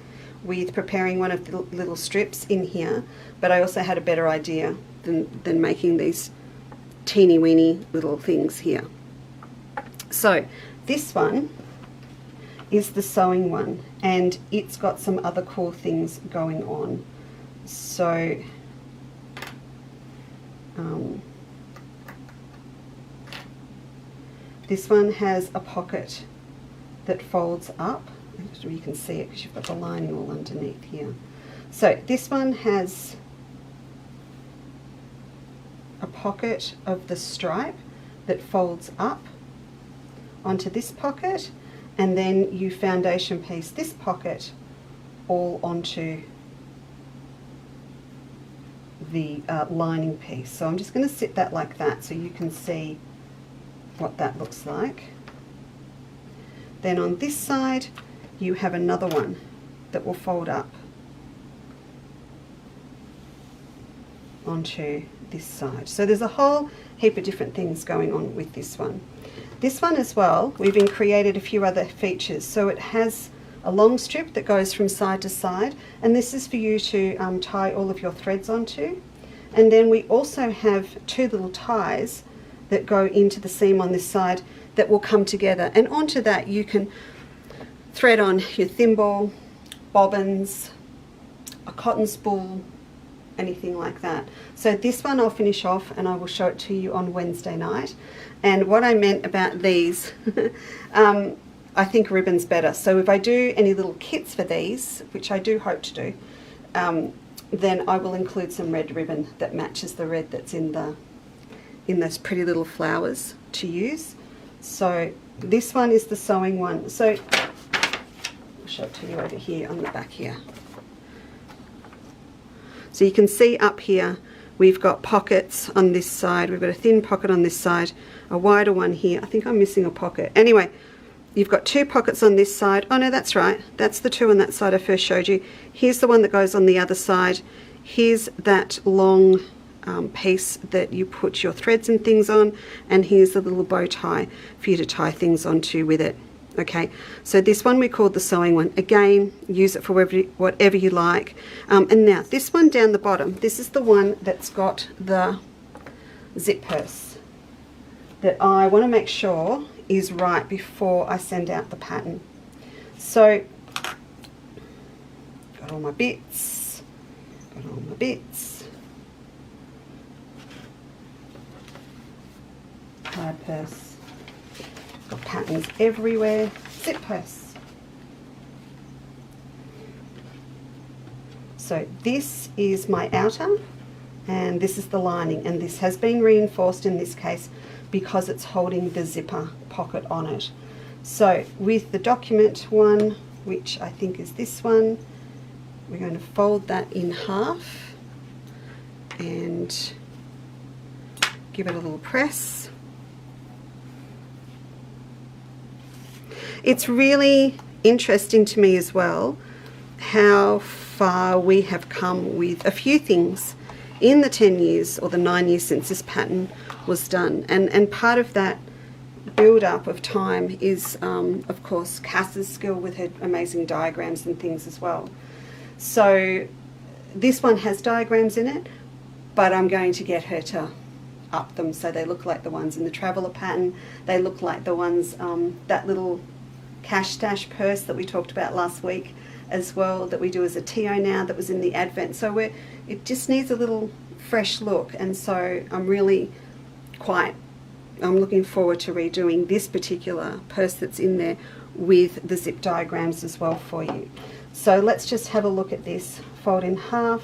with preparing one of the little strips in here, but I also had a better idea than making these teeny weeny little things here. So this one is the sewing one, and it's got some other cool things going on. So this one has a pocket that folds up. You can see it because you've got the lining all underneath here. So this one has a pocket of the stripe that folds up onto this pocket, and then you foundation piece this pocket all onto the lining piece. So I'm just going to sit that like that so you can see what that looks like. Then on this side you have another one that will fold up onto this side. So there's a whole heap of different things going on with this one. This one as well, we've created a few other features. So it has a long strip that goes from side to side, and this is for you to tie all of your threads onto. And then we also have two little ties that go into the seam on this side that will come together, and onto that you can thread on your thimble, bobbins, a cotton spool, anything like that. So this one I'll finish off and I will show it to you on Wednesday night. And what I meant about these, I think ribbon's better. So if I do any little kits for these, which I do hope to do, then I will include some red ribbon that matches the red that's in those pretty little flowers to use. So this one is the sewing one. So I'll show it to you over here on the back here. So you can see up here we've got pockets on this side. We've got a thin pocket on this side, a wider one here. I think I'm missing a pocket. Anyway, you've got two pockets on this side. Oh no, that's right. That's the two on that side I first showed you. Here's the one that goes on the other side. Here's that long piece that you put your threads and things on, and here's the little bow tie for you to tie things onto with it. Okay, so this one we called the sewing one. Again, use it for whatever you like. And now this one down the bottom, this is the one that's got the zip purse that I want to make sure is right before I send out the pattern. So got all my bits, card purse, got patterns everywhere, zip purse. So this is my outer and this is the lining, and this has been reinforced in this case because it's holding the zipper pocket on it. So with the document one, which I think is this one, we're going to fold that in half and give it a little press. It's really interesting to me as well how far we have come with a few things in the 10 years or the 9 years since this pattern was done. And part of that build up of time is of course Cass's skill with her amazing diagrams and things as well. So this one has diagrams in it, but I'm going to get her to up them so they look like the ones in the traveller pattern. They look like the ones, that little cash stash purse that we talked about last week as well, that we do as a TO now, that was in the Advent. So it just needs a little fresh look, and so I'm looking forward to redoing this particular purse that's in there with the zip diagrams as well for you. So let's just have a look at this. Fold in half.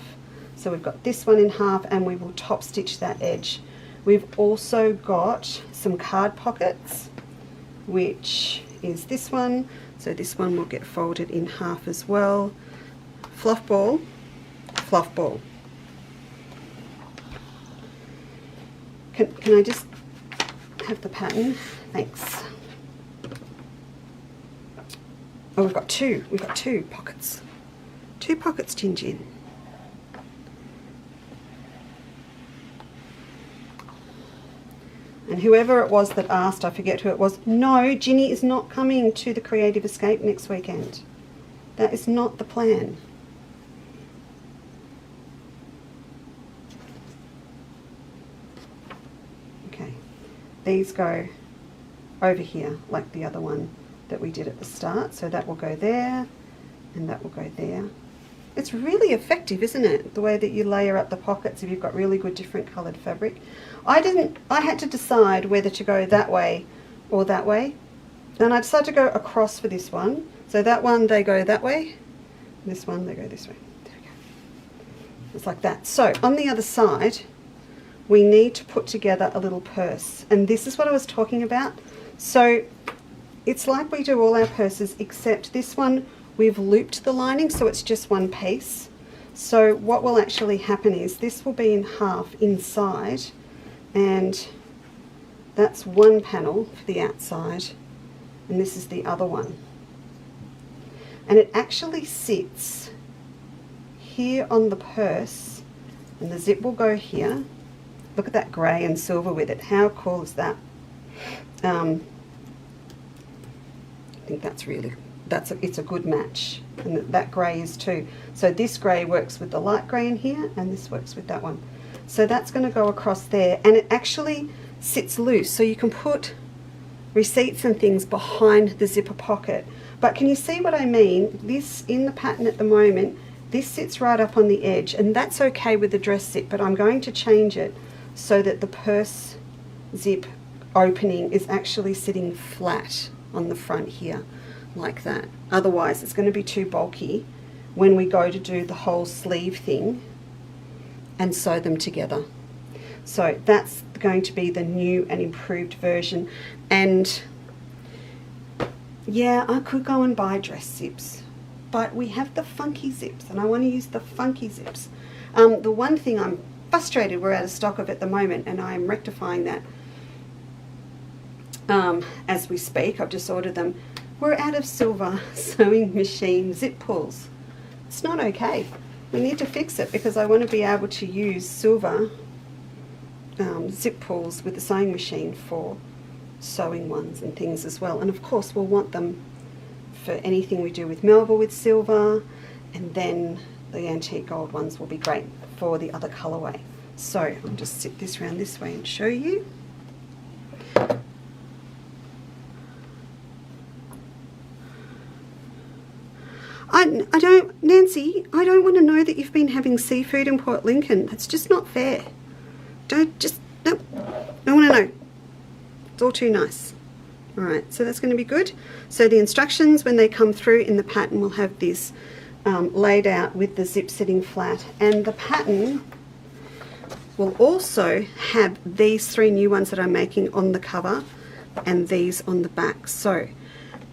So we've got this one in half, and we will top stitch that edge. We've also got some card pockets, which is this one. So this one will get folded in half as well. Fluff ball, fluff ball. Can I just have the pattern? Thanks. Oh, we've got two pockets. Two pockets, Jin Jin. And whoever it was that asked, I forget who it was, no, Ginny is not coming to the Creative Escape next weekend. That is not the plan. Okay, these go over here like the other one that we did at the start. So that will go there and that will go there. It's really effective, isn't it? The way that you layer up the pockets if you've got really good different coloured fabric. I had to decide whether to go that way or that way. And I decided to go across for this one. So that one, they go that way. This one, they go this way. There we go. It's like that. So on the other side, we need to put together a little purse. And this is what I was talking about. So it's like we do all our purses, except this one, we've looped the lining, so it's just one piece. So what will actually happen is this will be in half inside, and that's one panel for the outside, and this is the other one. And it actually sits here on the purse And the zip will go here. Look at that grey and silver with it. How cool is that? I think that's really, it's a good match. And that grey is too. So this grey works with the light grey in here, and this works with that one. So that's going to go across there, and it actually sits loose, so you can put receipts and things behind the zipper pocket. But can you see what I mean? This, in the pattern at the moment, this sits right up on the edge, and that's okay with the dress zip, but I'm going to change it so that the purse zip opening is actually sitting flat on the front here, like that. Otherwise it's going to be too bulky when we go to do the whole sleeve thing and sew them together. So that's going to be the new and improved version. And yeah, I could go and buy dress zips, but we have the funky zips, and I want to use the funky zips. The one thing I'm frustrated we're out of stock of at the moment, and I'm rectifying that as we speak. I've just ordered them. We're out of silver sewing machine zip pulls. It's not okay. We need to fix it, because I want to be able to use silver zip pulls with the sewing machine for sewing ones and things as well. And of course we'll want them for anything we do with Melba with silver, and then the antique gold ones will be great for the other colourway. So I'll just sit this around this way and show you. I don't, Nancy, I don't want to know that you've been having seafood in Port Lincoln. That's just not fair. No, don't want to know. It's all too nice. Alright, so that's going to be good. So the instructions, when they come through in the pattern, will have this laid out with the zip sitting flat. And the pattern will also have these 3 new ones that I'm making on the cover, and these on the back. So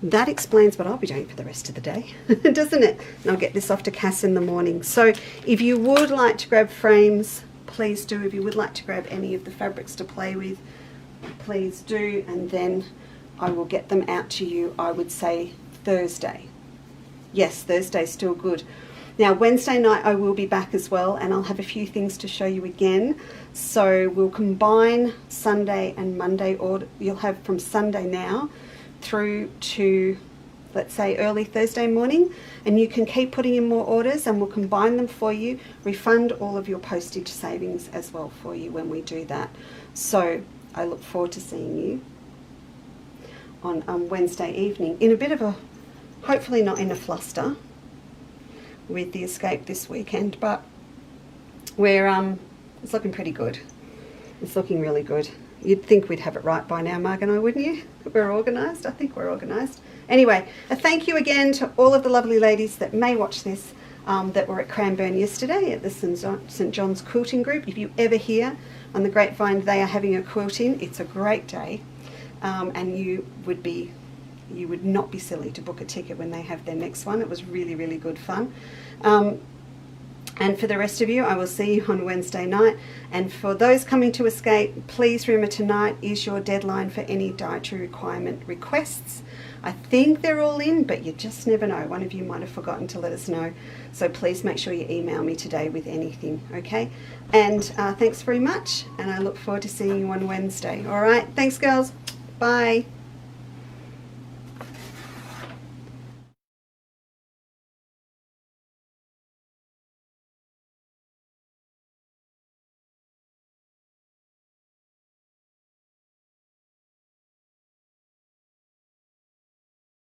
that explains what I'll be doing for the rest of the day, doesn't it? And I'll get this off to Cass in the morning. So if you would like to grab frames, please do. If you would like to grab any of the fabrics to play with, please do. And then I will get them out to you, I would say Thursday. Yes, Thursday's still good. Now Wednesday night I will be back as well, and I'll have a few things to show you again. So we'll combine Sunday and Monday order. You'll have from Sunday now through to, let's say, early Thursday morning, and you can keep putting in more orders, and we'll combine them for you, refund all of your postage savings as well for you when we do that. So I look forward to seeing you on Wednesday evening in a bit of a, hopefully not in a fluster with the escape this weekend, but we're it's looking pretty good. It's looking really good. You'd think we'd have it right by now, Marg and I, wouldn't you? We're organised. I think we're organised. Anyway, a thank you again to all of the lovely ladies that may watch this that were at Cranbourne yesterday at the St John's Quilting Group. If you ever hear on the grapevine they are having a quilting, it's a great day, and you would not be silly to book a ticket when they have their next one. It was really, really good fun. And for the rest of you, I will see you on Wednesday night. And for those coming to Escape, please remember tonight is your deadline for any dietary requirement requests. I think they're all in, but you just never know. One of you might have forgotten to let us know. So please make sure you email me today with anything, okay? And thanks very much, and I look forward to seeing you on Wednesday. All right, thanks girls. Bye.